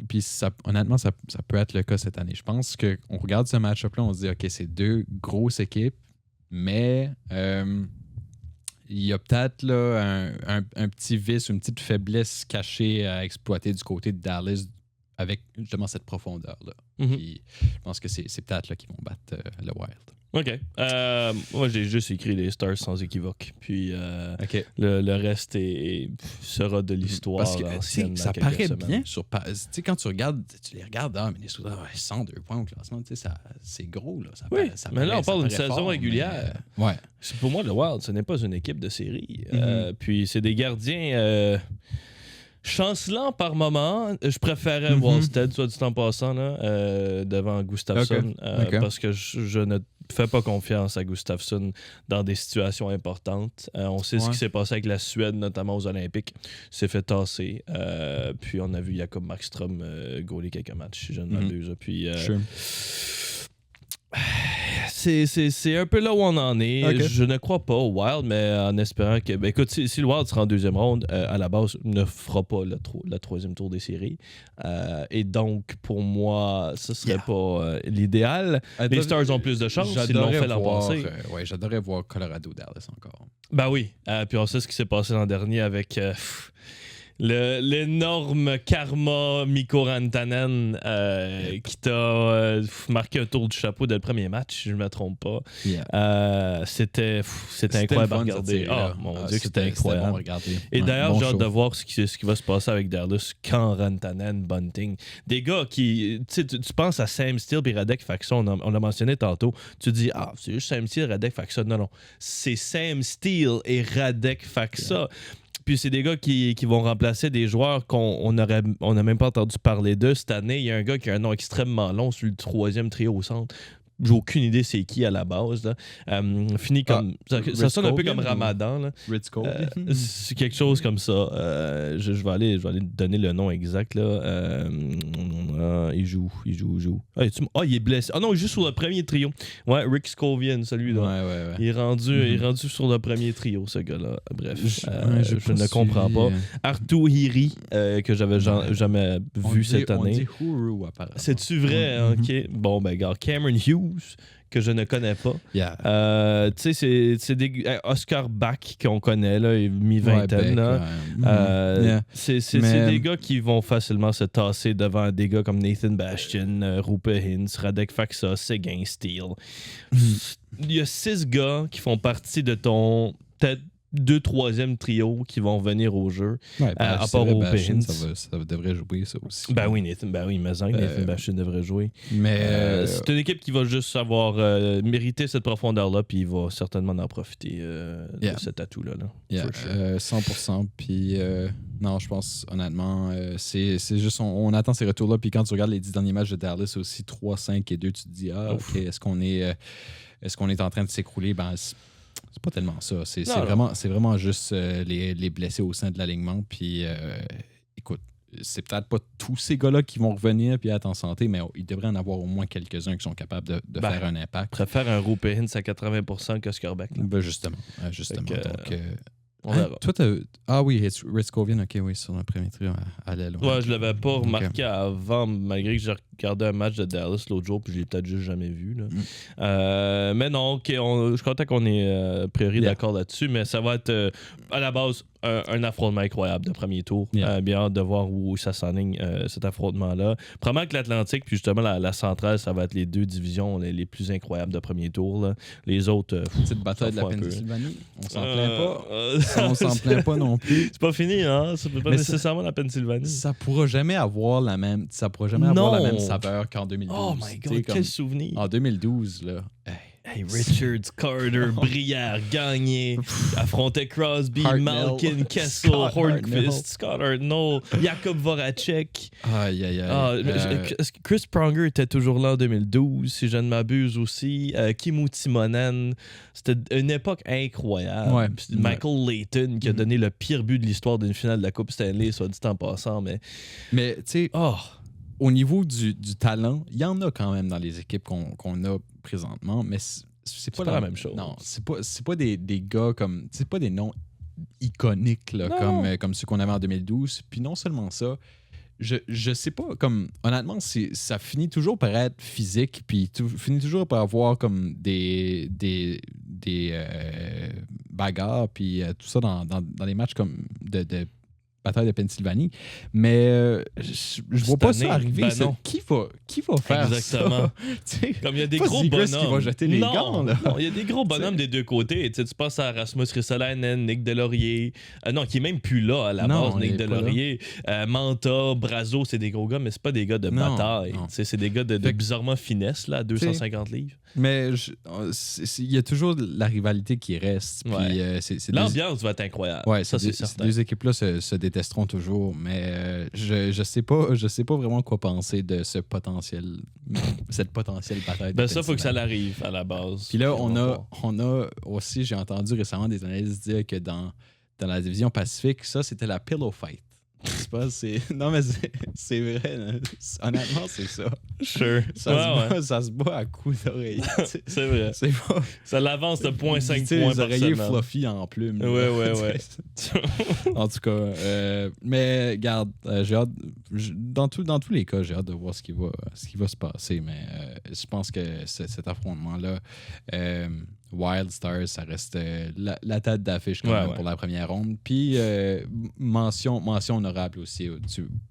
Puis honnêtement, ça peut être le cas cette année. Je pense qu'on regarde ce match-up-là, on se dit, OK, c'est 2 grosses équipes, mais il y a peut-être là, un petit vice, une petite faiblesse cachée à exploiter du côté de Dallas avec justement cette profondeur-là. Puis, je pense que c'est peut-être là qu'ils vont battre le Wild. OK. Moi, j'ai juste écrit les Stars sans équivoque. Puis le reste sera de l'histoire ancienne. Ça paraît bien sur... Tu sais, quand tu les regardes, Minnesota, 102 points au classement, c'est gros. Là. Mais là, on parle d'une saison régulière. Ouais. Pour moi, le Wild, ce n'est pas une équipe de série. Puis c'est des gardiens... chancelant par moment. Je préférais Wallstead, soit du temps passant, là, devant Gustafsson, parce que je ne fais pas confiance à Gustafsson dans des situations importantes. On sait ce qui s'est passé avec la Suède, notamment aux Olympiques. Il s'est fait tasser. Puis on a vu Jacob Markstrom gauler quelques matchs, si je ne m'abuse. Puis... C'est un peu là où on en est. Okay. Je ne crois pas au Wild, mais en espérant que... Ben écoute, si le Wild sera en deuxième ronde, à la base, ne fera pas la troisième tour des séries. Et donc, pour moi, ce serait pas l'idéal. Les Stars ont plus de chance. Ils l'ont fait l'an passé. J'adorerais voir Colorado-Dallas encore. Ben oui. Puis on sait ce qui s'est passé l'an dernier avec... L'énorme karma Mikko Rantanen qui t'a marqué un tour du chapeau dès le premier match, si je ne me trompe pas. Yeah. C'était incroyable à regarder. Mon Dieu, c'était incroyable. Bon à regarder. Et d'ailleurs, j'ai hâte de voir ce qui va se passer avec Dallas quand Rantanen, Bunting. Des gars qui. Tu penses à Sam Steele et Radek Faksa, on l'a mentionné tantôt. Tu dis, c'est juste Sam Steele, Radek Faksa. Non. C'est Sam Steele et Radek Faksa. Yeah. Puis c'est des gars qui vont remplacer des joueurs qu'on n'a même pas entendu parler d'eux cette année. Il y a un gars qui a un nom extrêmement long sur le 3e trio au centre. J'ai aucune idée c'est qui à la base. Là. Fini comme. Ça sonne un peu comme Ramadan. Là. C'est quelque chose comme ça. Je vais aller donner le nom exact. Là. Il joue. Il est blessé. Ah non, il joue sur le premier trio. Ouais, Rick Scovian, celui-là. Ouais. Il est rendu sur le premier trio, ce gars-là. Bref, je ne comprends pas. Arttu Hiri, que j'avais jamais vu cette année. On dit Huru, apparemment. C'est-tu vrai? OK. Bon, ben, regarde, Cameron Hughes, que je ne connais pas. Yeah. Tu sais, c'est des Oscar Bach qu'on connaît, là, mi-vingtaine. C'est des gars qui vont facilement se tasser devant des gars comme Nathan Bastian, Roope Hintz, Radek Faksa, Seguin Steele. Il y a 6 gars qui font partie de ton peut-être 2-3e trio qui vont venir au jeu. À part Roope Hintz. Ça devrait jouer, ça aussi. Nathan Bastian devrait jouer. Mais c'est une équipe qui va juste savoir mériter cette profondeur-là, puis il va certainement en profiter de cet atout-là. Sure. 100%. Puis non, je pense, honnêtement, c'est juste, on attend ces retours-là, puis quand tu regardes les 10 derniers matchs de Dallas aussi, 3, 5 et 2, tu te dis, OK, est-ce qu'on est en train de s'écrouler? C'est pas tellement ça. C'est vraiment juste les blessés au sein de l'alignement. Puis, écoute, c'est peut-être pas tous ces gars-là qui vont revenir puis être en santé, mais il devrait en avoir au moins quelques-uns qui sont capables de faire un impact. Je préfère un Roope Hintz à 80% que Skarbeck. Justement. On verra. Toi, oui, Ritzkovian, OK, oui, sur le premier trio à l'aile. Ouais, je l'avais pas remarqué avant, malgré que j'ai regardé un match de Dallas l'autre jour, puis je l'ai peut-être juste jamais vu. Là. Mais non, OK, je suis content qu'on ait a priori d'accord là-dessus, mais ça va être à la base un affrontement incroyable de premier tour. Bien hâte de voir où ça s'enligne, cet affrontement-là. Probablement que l'Atlantique, puis justement la centrale, ça va être les 2 divisions les plus incroyables de premier tour. Là. Les autres. Petite bataille de la Pennsylvanie. On s'en plaint pas. On s'en plaint pas non plus. C'est pas fini, hein? Ça peut pas nécessairement la Pennsylvanie. Ça pourra jamais avoir la même saveur qu'en 2012. Oh my God, quel souvenir! En 2012, là. Hey, Richards, Carter, Brière, Gagné, affrontait Crosby, Malkin, Kessel, Hornqvist, Scott Hartnell, Jakub Voracek. Aïe. Chris Pronger était toujours là en 2012, si je ne m'abuse aussi. Kimmo Timonen. C'était une époque incroyable. Ouais. Michael Layton qui a donné le pire but de l'histoire d'une finale de la Coupe Stanley, soit dit en passant. Mais tu sais, au niveau du talent, il y en a quand même dans les équipes qu'on a présentement, mais c'est pas la même chose. Non, c'est pas des gars comme. C'est pas des noms iconiques là, comme ceux qu'on avait en 2012. Puis non seulement ça, je sais pas, comme honnêtement, ça finit toujours par être physique, puis finit toujours par avoir comme des bagarres, puis tout ça dans les matchs comme de bataille de Pennsylvanie, mais je vois pas ça arriver. Qui va faire exactement ça? Comme il y a des gros bonhommes qui va jeter les gants. Là. Non, il y a des gros bonhommes des deux côtés. Tu passes à Rasmus Ristolainen, Nick Delorier. Non, qui est même plus là à la base, Nick Delorier. Manta, Brazo, c'est des gros gars, mais c'est pas des gars de bataille. C'est des gars de bizarrement finesse là, à 250 livres. Mais il y a toujours la rivalité qui reste. Puis, l'ambiance va être incroyable. Ouais, ça, c'est certain. Ces deux équipes-là se détesteront toujours, mais je sais pas vraiment quoi penser de cette potentielle bataille. Ça, faut que ça l'arrive à la base. Puis là, on a aussi, j'ai entendu récemment des analystes dire que dans la division Pacifique, ça, c'était la pillow fight. Non, mais c'est vrai. Là. Honnêtement, c'est ça. Sure. Ça se bat à coups d'oreiller. C'est vrai. Ça l'avance de 0.5 points les oreillers fluffy en plumes. Ouais. En tout cas, mais regarde, j'ai hâte. Dans tous les cas, j'ai hâte de voir ce qui va se passer. Mais je pense que cet affrontement-là, Wild Stars, ça reste la tête d'affiche quand même pour la première ronde. Puis mention honorable aussi,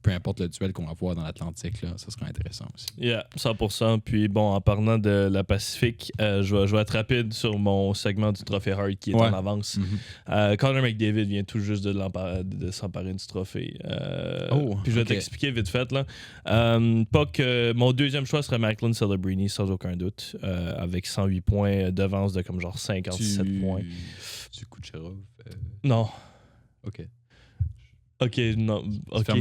peu importe le duel qu'on va voir dans l'Atlantique, là, ça sera intéressant aussi. Yeah, 100%. Puis bon, en parlant de la Pacifique, je vais être rapide sur mon segment du trophée Hart qui est en avance. Connor McDavid vient tout juste de s'emparer du trophée. Puis je vais t'expliquer vite fait. Là. Pas que mon deuxième choix serait Macklin Celebrini, sans aucun doute, avec 108 points d'avance de comme genre 57 points. Tu Kucherov? Non. OK. OK, non. OK.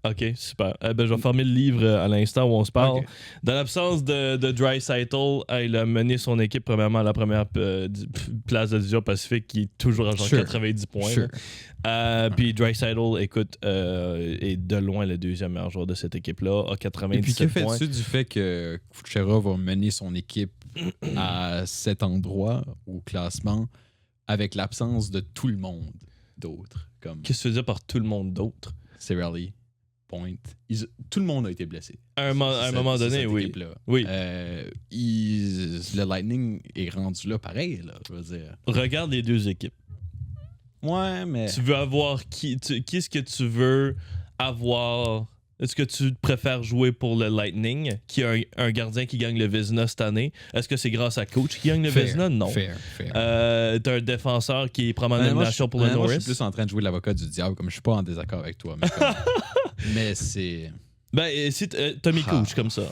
OK, super. Je vais fermer le livre à l'instant où on se parle. Okay. Dans l'absence de Draisaitl, il a mené son équipe premièrement à la première place de la division Pacifique qui est toujours à genre 90 points. Puis Draisaitl, écoute, est de loin le deuxième meilleur joueur de cette équipe-là, à 97 points. Et puis que fais-tu du fait que Kucherov va mener son équipe à cet endroit au classement avec l'absence de tout le monde d'autre? Qu'est-ce que tu veux dire par tout le monde d'autre? C'est Rally. Point. Tout le monde a été blessé. À un moment donné, oui. Le Lightning est rendu là pareil, là, je veux dire. Regarde les deux équipes. Ouais, mais... Tu veux avoir qui est-ce que tu veux avoir? Est-ce que tu préfères jouer pour le Lightning, qui a un gardien qui gagne le Vezina cette année? Est-ce que c'est grâce à coach qui gagne le Vezina? Non. Fair. T'as un défenseur qui est probablement nomination pour le Norris. Moi, je suis plus en train de jouer l'avocat du diable, comme je suis pas en désaccord avec toi. Mais c'est... Ben, si t'as mis coach comme ça,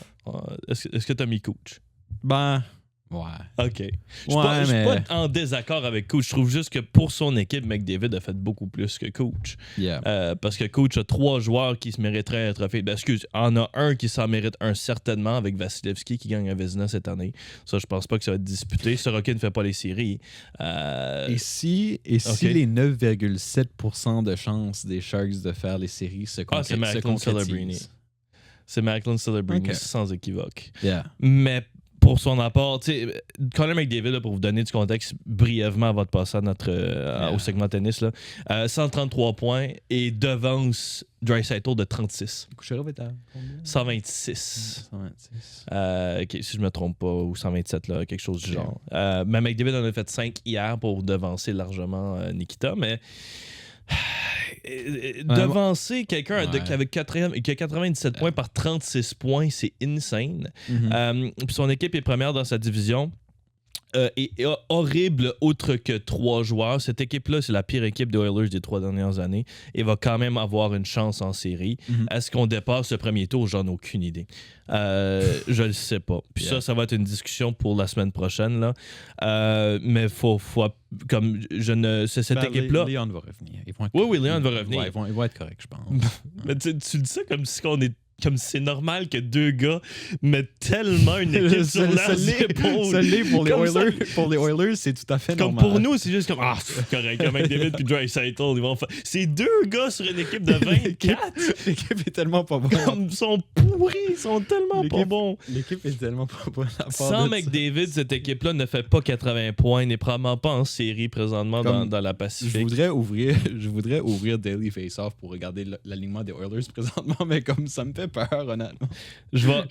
est-ce que t'as mis coach? Ben... Ouais. OK. Je suis pas en désaccord avec coach. Je trouve juste que pour son équipe, McDavid a fait beaucoup plus que coach. Yeah. Parce que coach a 3 joueurs qui se mériteraient un trophée. Ben, excuse, en a un qui s'en mérite un certainement avec Vasilevski qui gagne un Vezina cette année. Ça, je pense pas que ça va être disputé. Sorokin ne fait pas les séries. Et si les 9,7% de chance des Sharks de faire les séries se concrétisent? C'est Macklin Celebrini, sans équivoque. Yeah. Mais pour son apport, tu sais, Connor McDavid, là, pour vous donner du contexte brièvement avant de passer à au segment tennis, là, 133 points et devance Draisaitl de 36. Kucherov est à 126. 126. Okay, si je me trompe pas, ou 127, là, quelque chose du genre. Mais McDavid en a fait 5 hier pour devancer largement Nikita, mais... devancer quelqu'un avec 97 points par 36 points, c'est insane. Puis son équipe est première dans sa division. Et horrible autre que 3 joueurs. Cette équipe-là, c'est la pire équipe des Oilers des 3 dernières années et va quand même avoir une chance en série. Est-ce qu'on dépasse ce premier tour? J'en ai aucune idée. Je le sais pas. Puis ça va être une discussion pour la semaine prochaine. Là. Mais faut comme cette équipe-là... Leon va revenir. Oui, Leon va revenir. Ouais, ils vont être corrects, je pense. Mais tu dis ça comme si comme c'est normal que 2 gars mettent tellement une équipe sur leurs épaules. Ça l'est pour les Oilers. Pour les Oilers, c'est tout à fait normal. Comme pour nous, c'est juste comme correct, comme McDavid puis Draisaitl, ils vont faire. C'est 2 gars sur une équipe de 24. L'équipe est tellement pas bonne. Ils sont pourris, ils sont tellement pas bons. L'équipe est tellement pas bonne. Sans McDavid, cette équipe-là ne fait pas 80 points, n'est probablement pas en série présentement dans la Pacifique. Je voudrais ouvrir Daily Face-Off pour regarder l'alignement des Oilers présentement, mais comme ça me fait peur, honnêtement. Je vais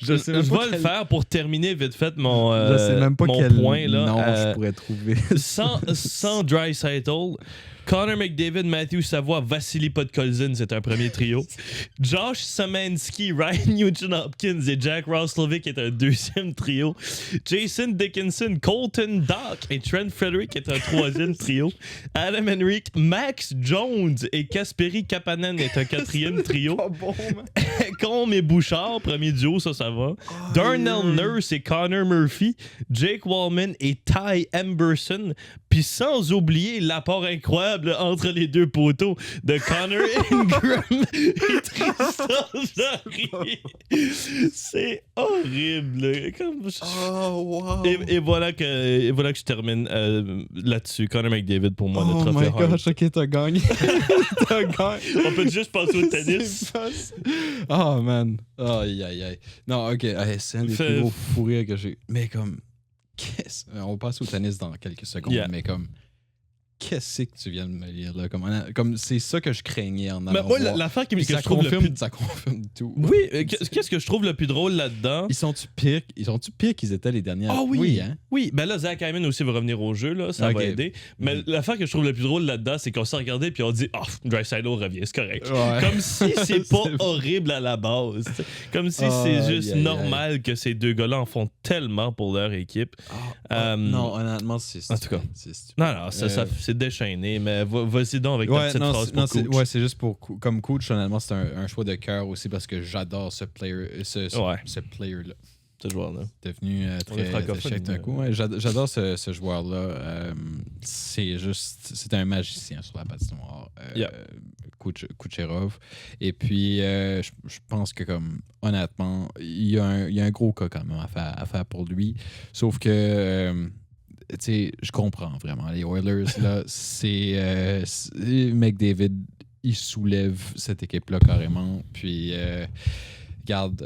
le faire pour terminer vite fait mon je sais même pas mon quel point là. Non, je pourrais trouver. sans Draisaitl, Connor McDavid, Matthew Savoie, Vassili Podkolzin, c'est un premier trio. Josh Szymanski, Ryan Nugent-Hopkins et Jack Roslovic est un deuxième trio. Jason Dickinson, Colton Dock et Trent Frederick est un troisième trio. Adam Henrique, Max Jones et Kasperi Kapanen est un quatrième trio. Pas bon, Combe et Bouchard, premier duo, ça va. Darnell Nurse et Connor Murphy. Jake Wallman et Ty Emberson. Puis sans oublier l'apport incroyable entre les 2 poteaux de Connor Ingram et Tristan Jarry. C'est horrible. Wow. Et voilà que je termine là-dessus. Connor McDavid pour moi, le trophée Hart. Oh my gosh, ok, t'as gagné. On peut juste passer au tennis. Oh man. Aïe. Non, ok, c'est un des plus gros fous rires que j'ai. Mais comme... On va passer au tennis dans quelques secondes, mais comme... qu'est-ce que tu viens de me lire là? Comme c'est ça que je craignais en allant moi, voir. l'affaire que ça je trouve ça confirme tout. Oui, qu'est-ce que je trouve le plus drôle là-dedans? Ils sont-tu pires qu'ils étaient les dernières? Ah oui, hein? Oui, ben là, Zach Hyman aussi va revenir au jeu, là, ça va aider. Mais l'affaire que je trouve le plus drôle là-dedans, c'est qu'on s'est regardé puis on dit « Ah, Draisaitl revient, c'est correct. Ouais. » Comme si c'est pas horrible à la base. Comme si c'est juste normal que ces deux gars-là en font tellement pour leur équipe. Non, honnêtement, c'est stupide. En tout cas. C'est stupide. Non, ça, c'est déchaîné, mais vas-y donc avec ta petite phrase pour coach. C'est juste pour... Comme coach, honnêtement, c'est un choix de cœur aussi parce que j'adore ce player-là. Ce joueur-là. Devenu très chèque d'un coup. Ouais, j'adore ce joueur-là. C'est un magicien sur la patinoire. Kucherov. Et puis, je pense que, comme honnêtement, il y a un gros cas quand même à faire pour lui. Sauf que, tu sais, je comprends vraiment. Les Oilers, là, c'est McDavid, il soulève cette équipe-là carrément. Puis, regarde,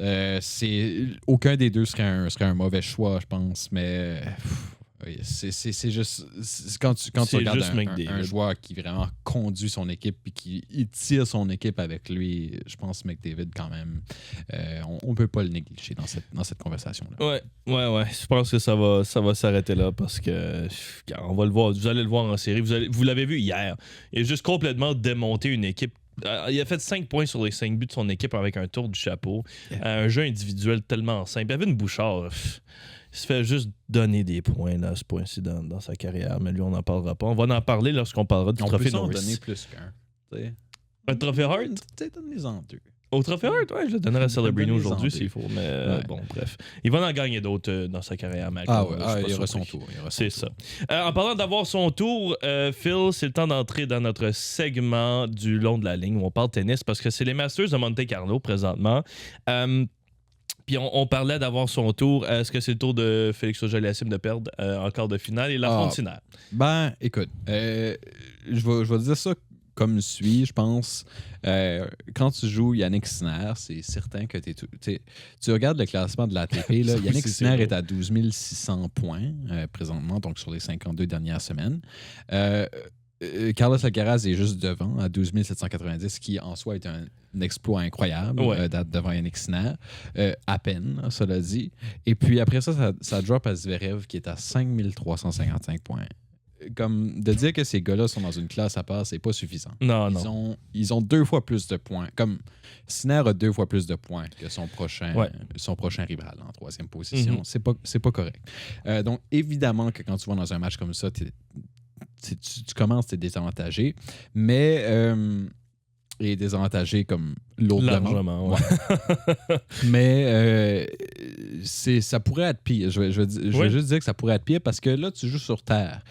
aucun des deux serait un mauvais choix, je pense, mais c'est juste quand tu regardes un joueur qui vraiment conduit son équipe et qui tire son équipe avec lui, je pense que McDavid quand même, on peut pas le négliger dans cette conversation-là. Ouais, je pense que ça va s'arrêter là parce que on va le voir, vous allez le voir en série, vous l'avez vu hier, il a juste complètement démonté une équipe. Il a fait 5 points sur les 5 buts de son équipe avec un tour du chapeau. Un jeu individuel tellement simple. Evan Bouchard, il se fait juste donner des points là, à ce point-ci dans sa carrière. Mais lui, on n'en parlera pas. On va en parler lorsqu'on parlera du trophée Norris. On peut en donner plus qu'un. Un trophée Hart? Donne-les-en deux. Au trophée Hart, ouais, je le donnerai à Celebrini aujourd'hui s'il faut. Mais bon, bref. Il va en gagner d'autres dans sa carrière, Mac. Il y aura son tour. C'est ça. En parlant d'avoir son tour, Phil, c'est le temps d'entrer dans notre segment du long de la ligne où on parle tennis parce que c'est les Masters de Monte Carlo présentement. Puis on parlait d'avoir son tour. Est-ce que c'est le tour de Félix Auger-Aliassime de perdre en quart de finale et la Fontinaire? Ben, écoute, je vais dire ça comme suit, je pense. Quand tu joues Yannick Sinner, c'est certain que tu regardes le classement de l'ATP. Là, Yannick Sinner est à 12 600 points présentement, donc sur les 52 dernières semaines. Carlos Alcaraz est juste devant, à 12 790, qui en soi est un exploit incroyable devant Yannick Sinner. À peine, cela dit. Et puis après ça drop à Zverev, qui est à 5 355 points. Comme de dire que ces gars-là sont dans une classe à part, c'est pas suffisant. Non. Ils ont 2 fois plus de points. Comme Sinner a 2 fois plus de points que son prochain rival en 3e position. Mm-hmm. C'est pas correct. Donc, évidemment que quand tu vas dans un match comme ça, tu commences, t'es désavantagé. Mais et désavantagé comme largement. Ouais. Mais ça pourrait être pire. Je vais juste dire que ça pourrait être pire parce que là, tu joues sur terre.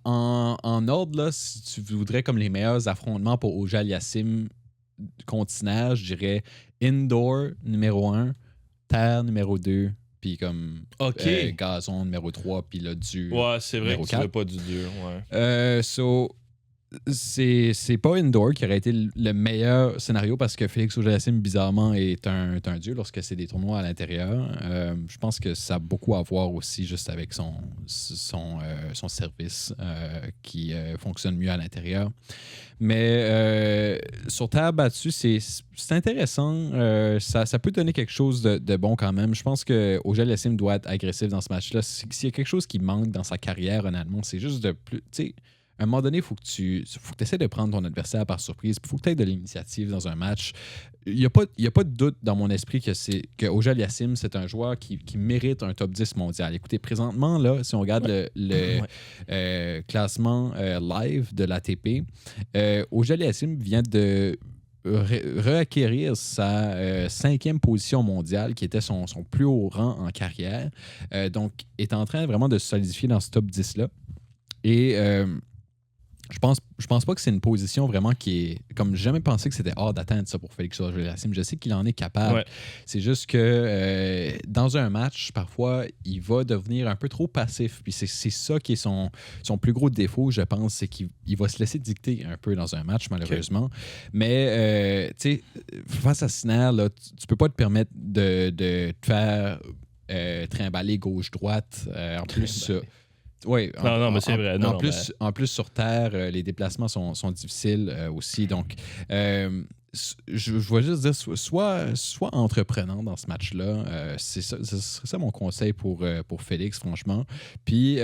En ordre, là, si tu voudrais comme les meilleurs affrontements pour Auger-Aliassime continent, je dirais indoor numéro 1, terre numéro 2, puis comme gazon numéro 3, puis là du c'est vrai que tu veux pas du dur. C'est pas indoor qui aurait été le meilleur scénario parce que Félix Auger-Aliassime, bizarrement, est un dieu lorsque c'est des tournois à l'intérieur. Je pense que ça a beaucoup à voir aussi juste avec son service qui fonctionne mieux à l'intérieur. Mais sur terre battue, c'est intéressant. Ça peut donner quelque chose de bon quand même. Je pense que Auger-Aliassime doit être agressif dans ce match-là. S'il y a quelque chose qui manque dans sa carrière, honnêtement, c'est juste de plus... À un moment donné, il faut que tu essaies de prendre ton adversaire par surprise. Il faut que tu aies de l'initiative dans un match. Il n'y a pas de doute dans mon esprit que Auger-Aliassime, c'est un joueur qui mérite un top 10 mondial. Écoutez, présentement, là, si on regarde le classement live de l'ATP, Auger-Aliassime vient de reacquérir sa 5e position mondiale, qui était son plus haut rang en carrière. Donc, est en train vraiment de se solidifier dans ce top 10-là. Et... Je pense pas que c'est une position vraiment qui est... Comme j'ai jamais pensé que c'était hors d'atteindre ça pour Félix Auger-Aliassime. Je sais qu'il en est capable. Ouais. C'est juste que dans un match, parfois, il va devenir un peu trop passif. Puis c'est ça qui est son plus gros défaut, je pense, c'est qu'il va se laisser dicter un peu dans un match, malheureusement. Okay. Mais, tu sais, face à Sinner, là, tu peux pas te permettre de te faire trimballer gauche-droite. En plus... Oui, non, mais c'est vrai. En plus, sur Terre, les déplacements sont difficiles aussi. Donc, je vais juste dire, soit entreprenant dans ce match-là. Ce serait ça mon conseil pour Félix, franchement. Puis, tu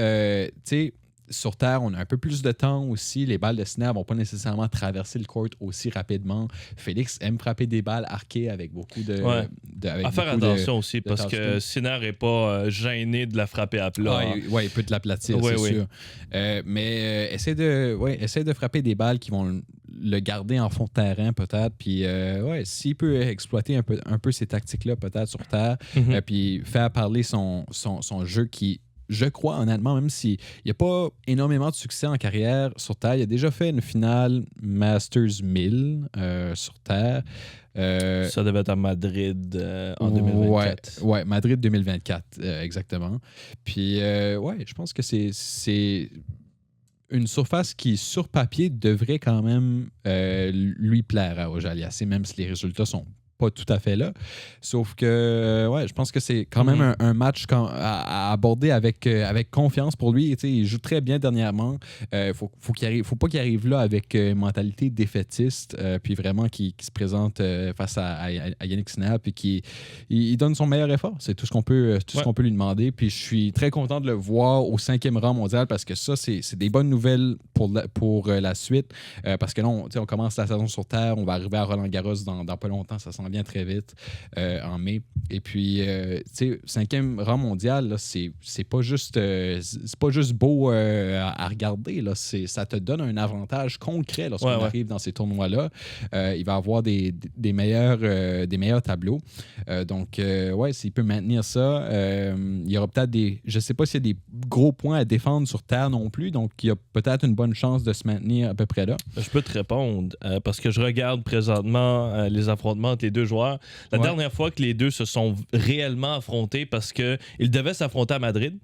sais, sur Terre, on a un peu plus de temps aussi. Les balles de Sinner ne vont pas nécessairement traverser le court aussi rapidement. Félix aime frapper des balles arquées avec beaucoup de... à faire attention aussi, parce que Sinner n'est pas gêné de la frapper à plat. Il peut te l'aplatir, c'est sûr. Mais essaie de frapper des balles qui vont le garder en fond de terrain, peut-être. Puis, s'il peut exploiter un peu ces tactiques-là, peut-être, sur Terre, puis faire parler son jeu qui... Je crois, honnêtement, même s'il n'y a pas énormément de succès en carrière sur Terre, il a déjà fait une finale Masters 1000 sur Terre. Ça devait être à Madrid en 2024. Ouais, Madrid 2024, exactement. Puis, je pense que c'est une surface qui, sur papier, devrait quand même lui plaire à Auger-Aliassime, même si les résultats sont pas tout à fait là. Sauf que, je pense que c'est quand même un match à aborder avec confiance pour lui. Il joue très bien dernièrement. Faut pas qu'il arrive là avec mentalité défaitiste, puis vraiment qu'il se présente face à Yannick Sinner, puis qu'il donne son meilleur effort. C'est tout ce qu'on peut lui demander. Puis je suis très content de le voir au 5e rang mondial, parce que ça, c'est des bonnes nouvelles pour la suite. Parce que là, on commence la saison sur Terre, on va arriver à Roland-Garros dans pas longtemps, ça s'en vient très vite en mai. Et puis, 5e rang mondial, là, c'est pas juste beau à regarder. Là. Ça te donne un avantage concret lorsqu'on arrive dans ces tournois-là. Il va avoir des meilleurs tableaux. Donc, s'il peut maintenir ça, il y aura peut-être je sais pas s'il y a des gros points à défendre sur Terre non plus. Donc, il y a peut-être une bonne chance de se maintenir à peu près là. Je peux te répondre parce que je regarde présentement les affrontements entre les deux joueurs. La dernière fois que les deux se sont réellement affrontés, parce qu'ils devaient s'affronter à Madrid,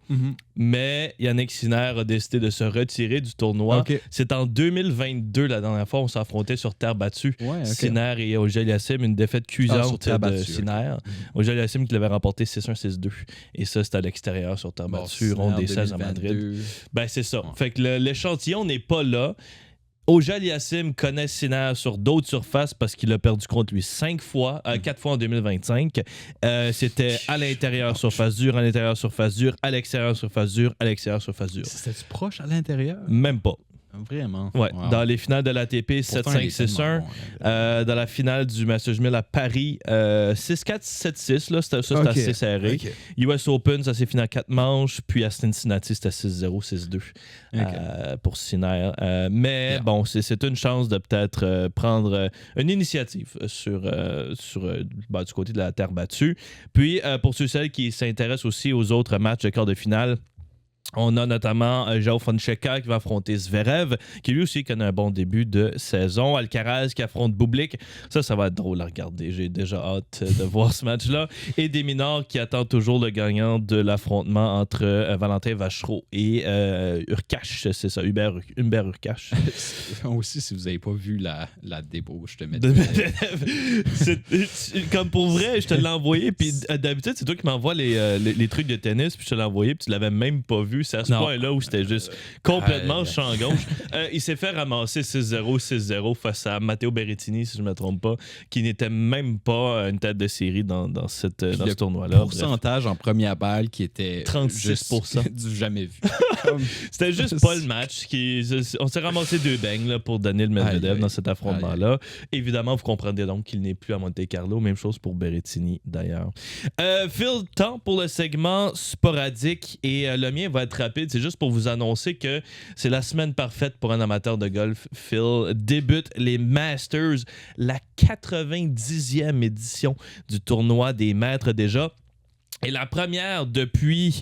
mais Yannick Sinner a décidé de se retirer du tournoi. C'est en 2022, la dernière fois, on s'est affronté sur terre battue. Sinner et Auger-Aliassime, une défaite cuisante de Sinner. Auger-Aliassime qui l'avait remporté 6-1, 6-2. Et ça, c'était à l'extérieur sur terre battue, ronde des 16 à Madrid. Ben, c'est ça. Fait que l'échantillon n'est pas là. Auger-Aliassime connaît Sinner sur d'autres surfaces parce qu'il a perdu contre lui 4 fois en 2025. C'était à l'intérieur surface dure, à l'intérieur surface dure, à l'extérieur surface dure, à l'extérieur surface dure. C'était-tu proche à l'intérieur? Même pas. Vraiment? Ouais. Wow. Dans les finales de l'ATP, 7-5, 6-1. Dans la finale du Masters 1000 à Paris, 6-4, 7-6. Là, c'était assez serré. US Open, ça s'est fini en 4 manches. Puis à Cincinnati, c'était 6-0, 6-2 pour Sinner. Mais bon, c'est une chance de peut-être prendre une initiative du côté de la terre battue. Puis pour ceux qui s'intéressent aussi aux autres matchs de quart de finale, on a notamment João Fonseca qui va affronter Zverev, qui lui aussi connaît un bon début de saison. Alcaraz qui affronte Bublik. Ça va être drôle à regarder. J'ai déjà hâte de voir ce match-là. Et Desminard qui attend toujours le gagnant de l'affrontement entre Valentin Vachereau et Urkash. C'est ça, Hubert Urkash. Aussi, si vous n'avez pas vu la débauche de comme pour vrai, je te l'ai envoyé. Puis d'habitude, c'est toi qui m'envoies les trucs de tennis. Puis je te l'ai envoyé. Puis tu l'avais même pas vu. C'est à ce point-là où c'était juste complètement champ gauche. Il s'est fait ramasser 6-0, 6-0 face à Matteo Berrettini, si je ne me trompe pas, qui n'était même pas une tête de série dans ce tournoi-là. Le pourcentage en première balle qui était 36%. Du jamais vu. C'était juste pas le match. On s'est ramassé 2 beignes pour Daniil Medvedev dans cet affrontement-là. Évidemment, vous comprendrez donc qu'il n'est plus à Monte-Carlo. Même chose pour Berrettini, d'ailleurs. Phil, temps pour le segment sporadique et le mien va être rapide. C'est juste pour vous annoncer que c'est la semaine parfaite pour un amateur de golf. Phil débute les Masters, la 90e édition du tournoi des maîtres déjà. Et la première depuis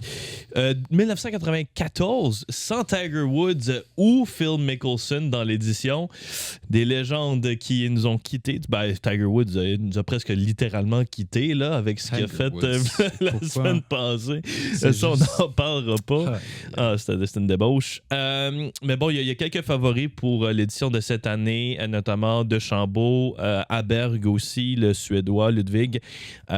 1994, sans Tiger Woods ou Phil Mickelson dans l'édition. Des légendes qui nous ont quittés. Ben, Tiger Woods nous a presque littéralement quittés là, avec ce qu'il a fait la semaine passée. Ça, on n'en parlera pas. C'était une débauche. Mais bon, il y a quelques favoris pour l'édition de cette année, notamment DeChambeau, Aberg aussi, le Suédois, Ludwig. Il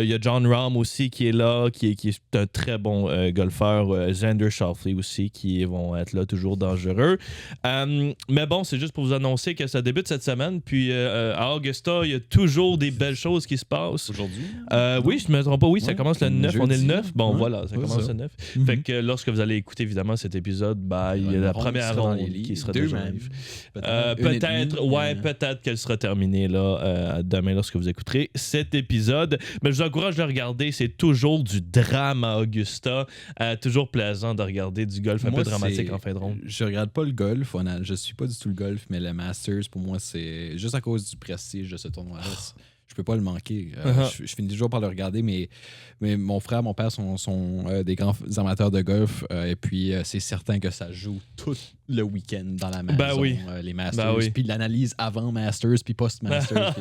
y a John Rahm aussi qui qui est là, qui est un très bon golfeur. Xander Schauffele aussi, qui vont être là, toujours dangereux. Mais bon, c'est juste pour vous annoncer que ça débute cette semaine. Puis à Augusta, il y a toujours des belles choses qui se passent. Aujourd'hui? Oui, je ne me trompe pas. Oui, ça commence le 9. On est le 9. Bon, voilà, ça commence ça. le 9. Fait que lorsque vous allez écouter, évidemment, cet épisode, il y a la première ronde qui sera déjà live. Peut-être qu'elle sera terminée là, demain lorsque vous écouterez cet épisode. Mais je vous encourage de regarder. C'est toujours du drame à Augusta. Toujours plaisant de regarder du golf un peu dramatique en fin de ronde. Je regarde pas le golf. Je suis pas du tout le golf, mais le Masters, pour moi, c'est juste à cause du prestige de ce tournoi-là. Je peux pas le manquer. Je finis toujours par le regarder, mais mon frère, mon père sont des grands amateurs de golf. Et puis, c'est certain que ça joue tout le week-end dans la maison, les Masters. Puis l'analyse avant Masters, puis post-Masters.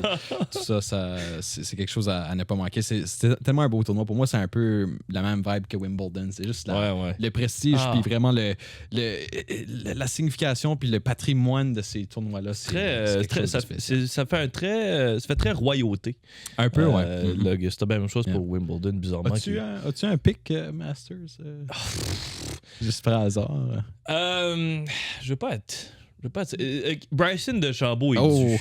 Tout ça, c'est quelque chose à ne pas manquer. C'est tellement un beau tournoi. Pour moi, c'est un peu la même vibe que Wimbledon. C'est juste le prestige, puis vraiment la signification, puis le patrimoine de ces tournois-là. Ça fait très royauté. Un peu, L'Augusta, même chose pour Wimbledon, bizarrement. As-tu un pick Masters? Juste par hasard. Je veux pas être. Bryson DeChambeau est dû.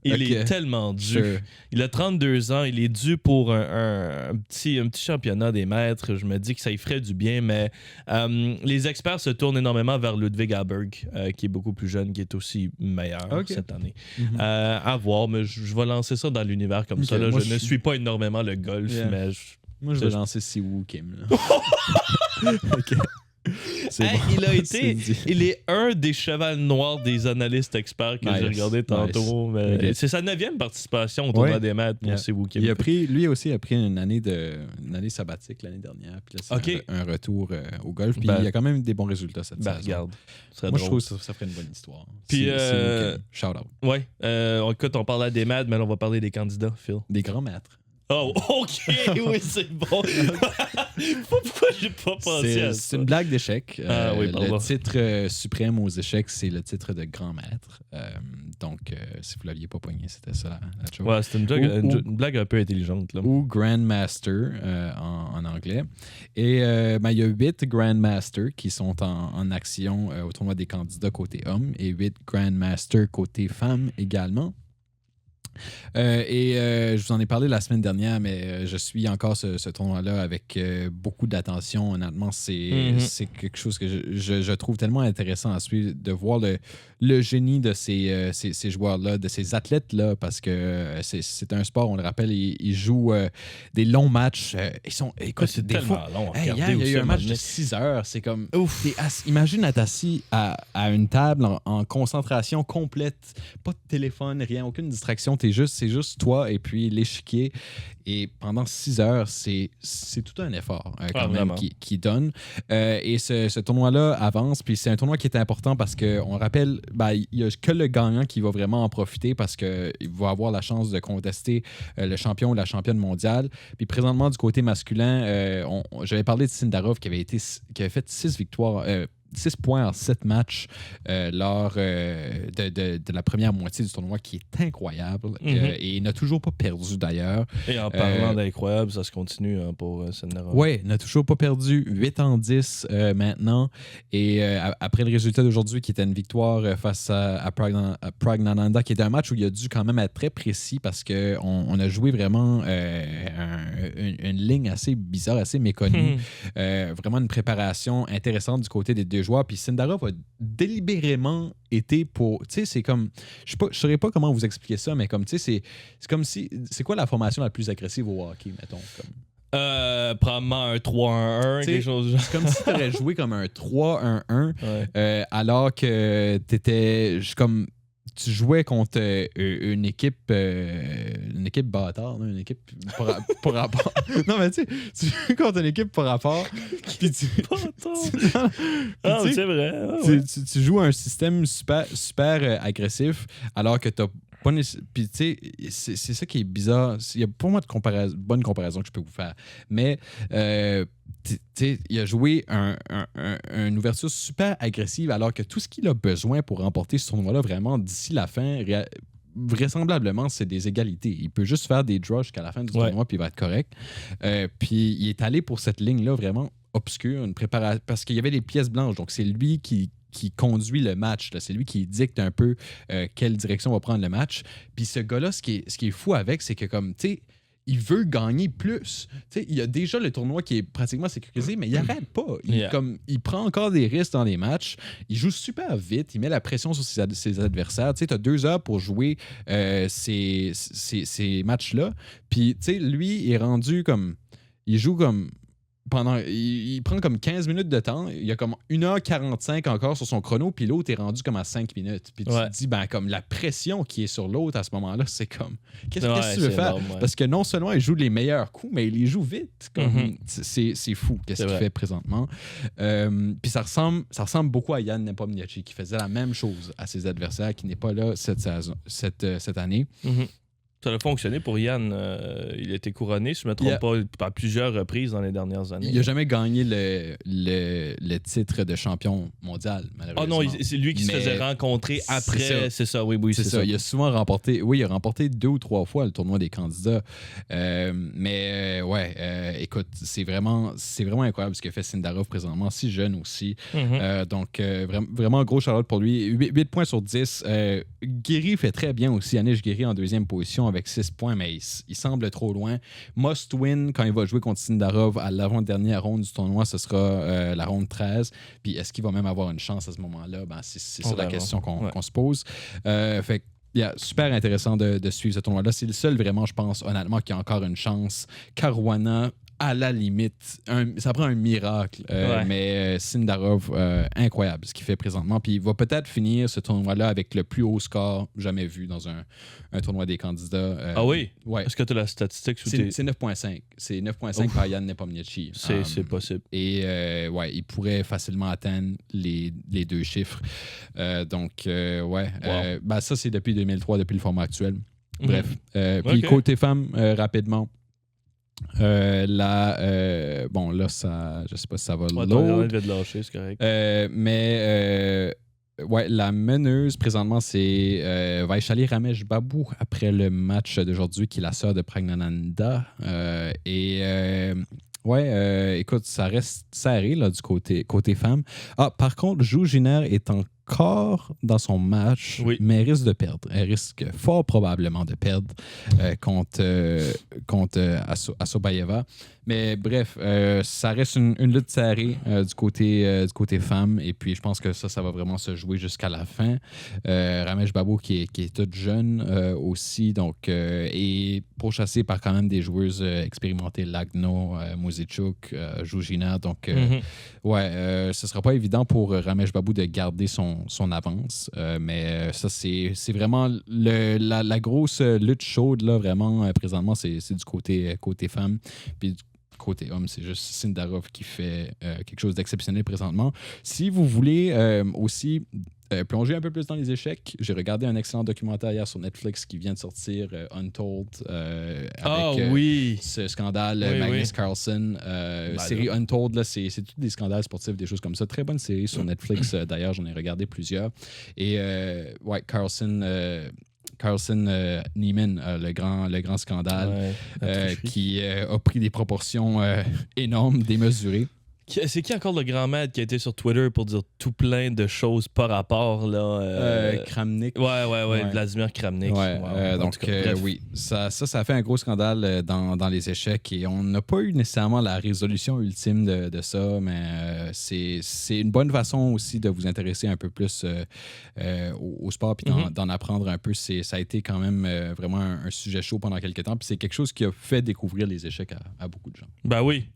Il est tellement dû. Sure. Il a 32 ans. Il est dû pour un petit championnat des maîtres. Je me dis que ça y ferait du bien, mais les experts se tournent énormément vers Ludwig Aberg, qui est beaucoup plus jeune, qui est aussi meilleur cette année. À voir, mais je vais lancer ça dans l'univers comme ça. Là. Je ne suis pas énormément le golf, mais... Moi, je vais lancer Siwoo Kim. OK. Il est un des chevals noirs des analystes experts que j'ai regardé tantôt. Mais c'est sa 9e participation au tournoi des maîtres pour Siwoo Kim. Lui aussi a pris une année sabbatique l'année dernière. Puis là, c'est un retour au golf. Puis il y a quand même des bons résultats cette saison. Regarde. Moi, je trouve que ça ferait une bonne histoire. Puis, shout out. Ouais. Écoute, on parlait des maîtres, mais là, on va parler des candidats, Phil. Des grands maîtres. Oh, OK, oui, c'est bon. Pourquoi j'ai pas pensé à ça? C'est une blague d'échecs. Le titre suprême aux échecs, c'est le titre de grand maître. Donc, si vous l'aviez pas pogné, c'était ça la chose. Ouais, c'est une blague un peu intelligente. Là. Ou Grandmaster en anglais. Et il y a 8 Grandmasters qui sont en action au tournoi des candidats côté hommes et 8 Grandmasters côté femmes également. Je vous en ai parlé la semaine dernière, mais je suis encore ce tournoi-là avec beaucoup d'attention. Honnêtement, c'est quelque chose que je trouve tellement intéressant à suivre, de voir le génie de ces joueurs-là, de ces athlètes-là, parce que c'est un sport, on le rappelle, ils jouent des longs matchs. Écoute, c'est tellement long. Il y a eu un match de 6 heures. C'est comme... Imagine être assis à une table en concentration complète, pas de téléphone, rien, aucune distraction. C'est juste toi et puis l'échiquier. Et pendant 6 heures, c'est tout un effort quand même qui donne. Et ce tournoi-là avance. Puis c'est un tournoi qui est important parce qu'on rappelle, il n'y a que le gagnant qui va vraiment en profiter parce qu'il va avoir la chance de contester le champion ou la championne mondiale. Puis présentement, du côté masculin, j'avais parlé de Sindarov qui avait fait 6 victoires. 6 points en 7 matchs lors de la première moitié du tournoi, qui est incroyable. Et il n'a toujours pas perdu d'ailleurs. Et en parlant d'incroyable, ça se continue pour Sindarov. Oui, il n'a toujours pas perdu. 8-10 maintenant. Et après le résultat d'aujourd'hui, qui était une victoire face à Praggnanandhaa, qui était un match où il a dû quand même être très précis parce qu'on a joué vraiment une ligne assez bizarre, assez méconnue. Vraiment une préparation intéressante du côté des deux joueurs. Puis Sindarov a délibérément été pour... Tu sais, c'est comme... Je ne saurais pas comment vous expliquer ça, mais comme, tu sais, c'est comme si... C'est quoi la formation la plus agressive au hockey, mettons? Probablement un 3-1-1, quelque chose genre. C'est comme si tu aurais joué comme un 3-1-1, alors que t'étais... Comme... Tu jouais contre une équipe bâtard, une équipe par rapport. Non, mais tu sais, tu joues contre une équipe par rapport. Puis tu. C'est vrai. Tu joues un système super agressif, alors que t'as pas. Puis tu sais, c'est ça qui est bizarre. Il y a pour moi de bonne comparaison que je peux vous faire. Mais. Il a joué une ouverture super agressive alors que tout ce qu'il a besoin pour remporter ce tournoi-là, vraiment, d'ici la fin, vraisemblablement, c'est des égalités. Il peut juste faire des draws jusqu'à la fin du tournoi, puis il va être correct. Puis il est allé pour cette ligne-là vraiment obscure, parce qu'il y avait des pièces blanches. Donc, c'est lui qui conduit le match. Là. C'est lui qui dicte un peu quelle direction va prendre le match. Puis ce gars-là, ce qui est fou avec, c'est que comme, tu sais, il veut gagner plus. Tu sais, il y a déjà le tournoi qui est pratiquement sécurisé, mais il n'arrête pas. Il prend encore des risques dans les matchs. Il joue super vite. Il met la pression sur ses adversaires. Tu sais, as 2 heures pour jouer ces matchs-là. Puis, tu sais, lui, il est rendu comme... Il joue comme... Il prend comme 15 minutes de temps. Il y a comme 1h45 encore sur son chrono, puis l'autre est rendu comme à 5 minutes. Puis tu te dis, ben, comme la pression qui est sur l'autre à ce moment-là, c'est comme, qu'est-ce que tu veux faire? Parce que non seulement il joue les meilleurs coups, mais il les joue vite. Comme, c'est fou, qu'est-ce qu'il fait présentement. Puis ça ressemble beaucoup à Jan Nepomniachtchi, qui faisait la même chose à ses adversaires, qui n'est pas là cette année. Ça a fonctionné pour Yann. Il a été couronné, si je ne me trompe pas, à plusieurs reprises dans les dernières années. Il n'a jamais gagné le titre de champion mondial, malheureusement. Ah non, c'est lui qui se faisait rencontrer après. C'est ça, oui, c'est ça. Il a souvent remporté... Oui, il a remporté 2 ou 3 fois le tournoi des candidats. Écoute, c'est vraiment incroyable ce que fait Sindarov présentement, si jeune aussi. Donc, vraiment gros shout-out pour lui. 8 points sur 10. Guéry fait très bien aussi. Anish Guéry en 2e position avec 6 points, mais il semble trop loin. Must win quand il va jouer contre Sindarov à l'avant-dernière ronde du tournoi, ce sera la ronde 13. Puis est-ce qu'il va même avoir une chance à ce moment-là? Ben, c'est ça la question qu'on se pose. Fait super intéressant de suivre ce tournoi-là. C'est le seul vraiment, je pense, honnêtement, qui a encore une chance. Caruana, à la limite, ça prend un miracle, mais Sindarov, incroyable ce qu'il fait présentement. Puis il va peut-être finir ce tournoi-là avec le plus haut score jamais vu dans un tournoi des candidats. Ah oui? Ouais. Est-ce que tu as la statistique? C'est 9.5. C'est 9.5 par Jan Nepomniachtchi. C'est possible. Et il pourrait facilement atteindre les 2 chiffres. Ça, c'est depuis 2003, depuis le format actuel. Bref. Puis côté femmes, rapidement, là, ça, je sais pas si ça va load. De lâcher, c'est correct. La meneuse présentement, c'est Vaishali Ramesh Babu après le match d'aujourd'hui, qui est la sœur de Praggnanandhaa. Écoute, ça reste serré là, du côté femme. Par contre, Zhu Jiner est encore dans son match, mais elle risque de perdre. Elle risque fort probablement de perdre contre Asobayeva. Mais bref, ça reste une lutte serrée du côté femme. Et puis, je pense que ça va vraiment se jouer jusqu'à la fin. Ramesh Babu, qui est toute jeune aussi, donc, est pourchassée par quand même des joueuses expérimentées, Lagno, Muzichuk, Zhu-Jiner. Donc, ce ne sera pas évident pour Ramesh Babu de garder son avance. Mais ça, c'est vraiment la grosse lutte chaude, là, vraiment, présentement, c'est du côté femme. Puis du côté homme, c'est juste Sindarov qui fait quelque chose d'exceptionnel présentement. Si vous voulez aussi plonger un peu plus dans les échecs, j'ai regardé un excellent documentaire hier sur Netflix qui vient de sortir, Untold, avec ce scandale Magnus Carlsen. Série Untold, là, c'est tous des scandales sportifs, des choses comme ça. Très bonne série sur Netflix. D'ailleurs, j'en ai regardé plusieurs. Et Carlsen Niemann, le grand scandale, qui a pris des proportions énormes, démesurées. C'est qui encore le grand maître qui a été sur Twitter pour dire tout plein de choses par rapport là Kramnik. Ouais. Vladimir Kramnik. Oui, ça a fait un gros scandale dans les échecs et on n'a pas eu nécessairement la résolution ultime de ça, mais c'est une bonne façon aussi de vous intéresser un peu plus au sport puis d'en apprendre un peu. Ça a été quand même vraiment un sujet chaud pendant quelques temps, puis c'est quelque chose qui a fait découvrir les échecs à beaucoup de gens. Ben oui,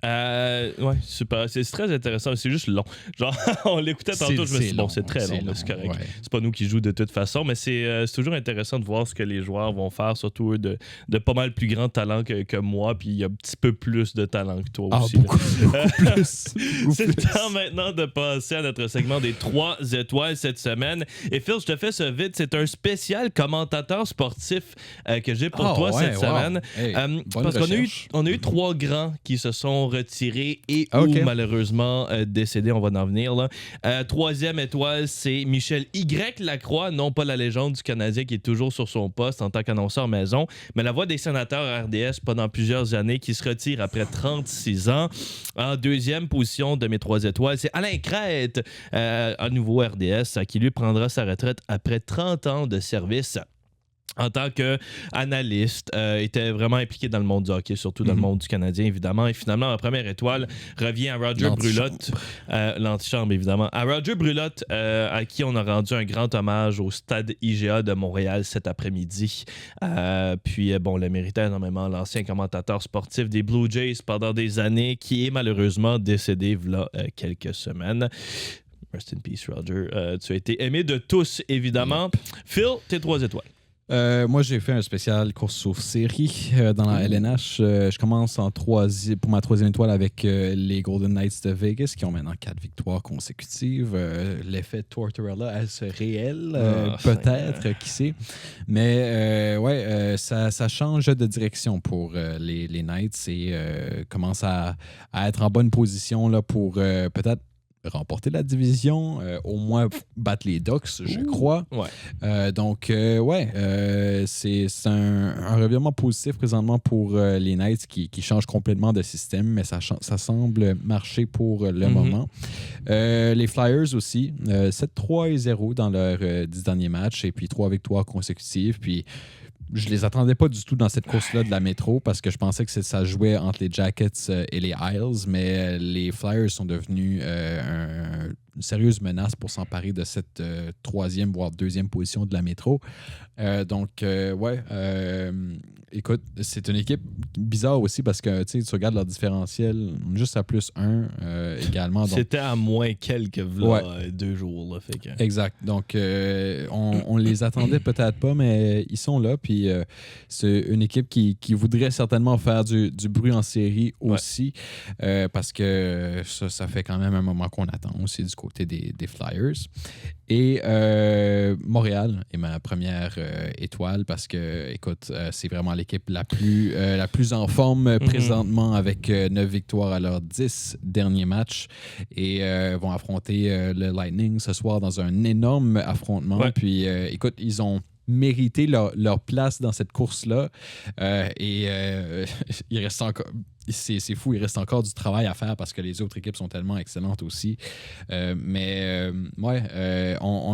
super. C'est très intéressant, c'est juste long. Genre, on l'écoutait tantôt, je me suis dit, c'est très long, mais c'est correct. Ouais. C'est pas nous qui jouons de toute façon, mais c'est toujours intéressant de voir ce que les joueurs vont faire, surtout eux de pas mal plus grand talent que moi, puis il y a un petit peu plus de talent que toi aussi. Beaucoup plus. C'est le temps maintenant de passer à notre segment des 3 étoiles cette semaine. Et Phil, je te fais ça vite, c'est un spécial commentateur sportif que j'ai pour toi cette semaine. Parce qu'on a eu 3 grands qui se sont retirés et ou malheureusement malheureusement décédé. On va en venir là. Troisième étoile, c'est Michel Y. Lacroix, non pas la légende du Canadien qui est toujours sur son poste en tant qu'annonceur maison, mais la voix des sénateurs à RDS pendant plusieurs années qui se retire après 36 ans. En deuxième position de mes 3 étoiles, c'est Alain Crête, à nouveau RDS, qui lui prendra sa retraite après 30 ans de service. En tant qu'analyste, était vraiment impliqué dans le monde du hockey, surtout dans le monde du Canadien, évidemment. Et finalement, la première étoile revient à Roger Brulotte. L'antichambre, évidemment. À Roger Brulotte, à qui on a rendu un grand hommage au stade IGA de Montréal cet après-midi. Puis, le méritait énormément, l'ancien commentateur sportif des Blue Jays pendant des années, qui est malheureusement décédé voilà quelques semaines. Rest in peace, Roger. Tu as été aimé de tous, évidemment. Phil, tes 3 étoiles. Moi, j'ai fait un spécial course sauf série dans la LNH. Je commence pour ma 3e étoile avec les Golden Knights de Vegas qui ont maintenant 4 victoires consécutives. L'effet Tortorella est-ce réel? Peut-être, qui sait. Mais ça change de direction pour les Knights et commence à être en bonne position là, pour peut-être remporter la division, au moins battre les Ducks, je crois. Ouais. C'est un revirement positif présentement pour les Knights qui changent complètement de système, mais ça semble marcher pour le moment. Les Flyers aussi, 7-3-0 dans leurs 10 derniers matchs et puis 3 victoires consécutives. Puis je les attendais pas du tout dans cette course-là de la métro parce que je pensais que ça jouait entre les Jackets et les Isles, mais les Flyers sont devenus une sérieuse menace pour s'emparer de cette 3e voire 2e position de la métro. Écoute, c'est une équipe bizarre aussi parce que tu regardes leur différentiel juste à +1 également. Donc, c'était à moins quelques 2 jours. Là, fait que... Exact. Donc, on les attendait peut-être pas, mais ils sont là. Puis, c'est une équipe qui voudrait certainement faire du bruit en série aussi parce que ça fait quand même un moment qu'on attend aussi du côté des Flyers. Et Montréal est ma première étoile parce que, écoute, c'est vraiment l'équipe la plus en forme présentement avec 9 victoires à leurs 10 derniers matchs et vont affronter le Lightning ce soir dans un énorme affrontement. Ouais. Puis, écoute, ils ont mérité leur place dans cette course-là il reste encore... C'est fou, il reste encore du travail à faire parce que les autres équipes sont tellement excellentes aussi. On a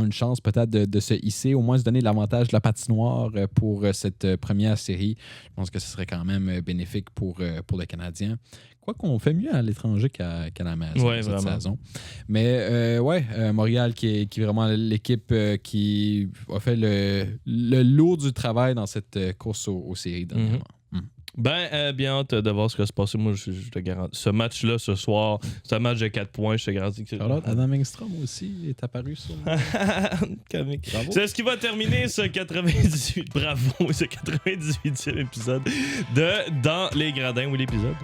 une chance peut-être de se hisser, au moins se donner l'avantage de la patinoire pour cette première série. Je pense que ce serait quand même bénéfique pour le Canadien. Quoi qu'on fait mieux à l'étranger qu'à la maison cette saison. Mais Montréal qui est vraiment l'équipe qui a fait le lourd du travail dans cette course aux séries dernièrement. Bien hâte de voir ce qui va se passer. Moi, je te garantis. Ce match-là, ce soir, c'est un match de 4 points. Je te garantis que c'est... Adam Engstrom aussi est apparu sur... C'est ce qui va terminer ce 98... Bravo, ce 98e épisode de Dans les Gradins. Oui, l'épisode.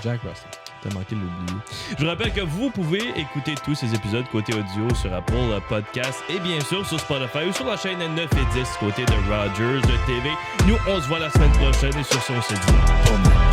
Jack Russell. T'as manqué de l'oublier. Je vous rappelle que vous pouvez écouter tous ces épisodes côté audio sur Apple Podcast et bien sûr sur Spotify ou sur la chaîne 9 et 10 côté de Rogers de TV. Nous, on se voit la semaine prochaine et sur ce, on se dit...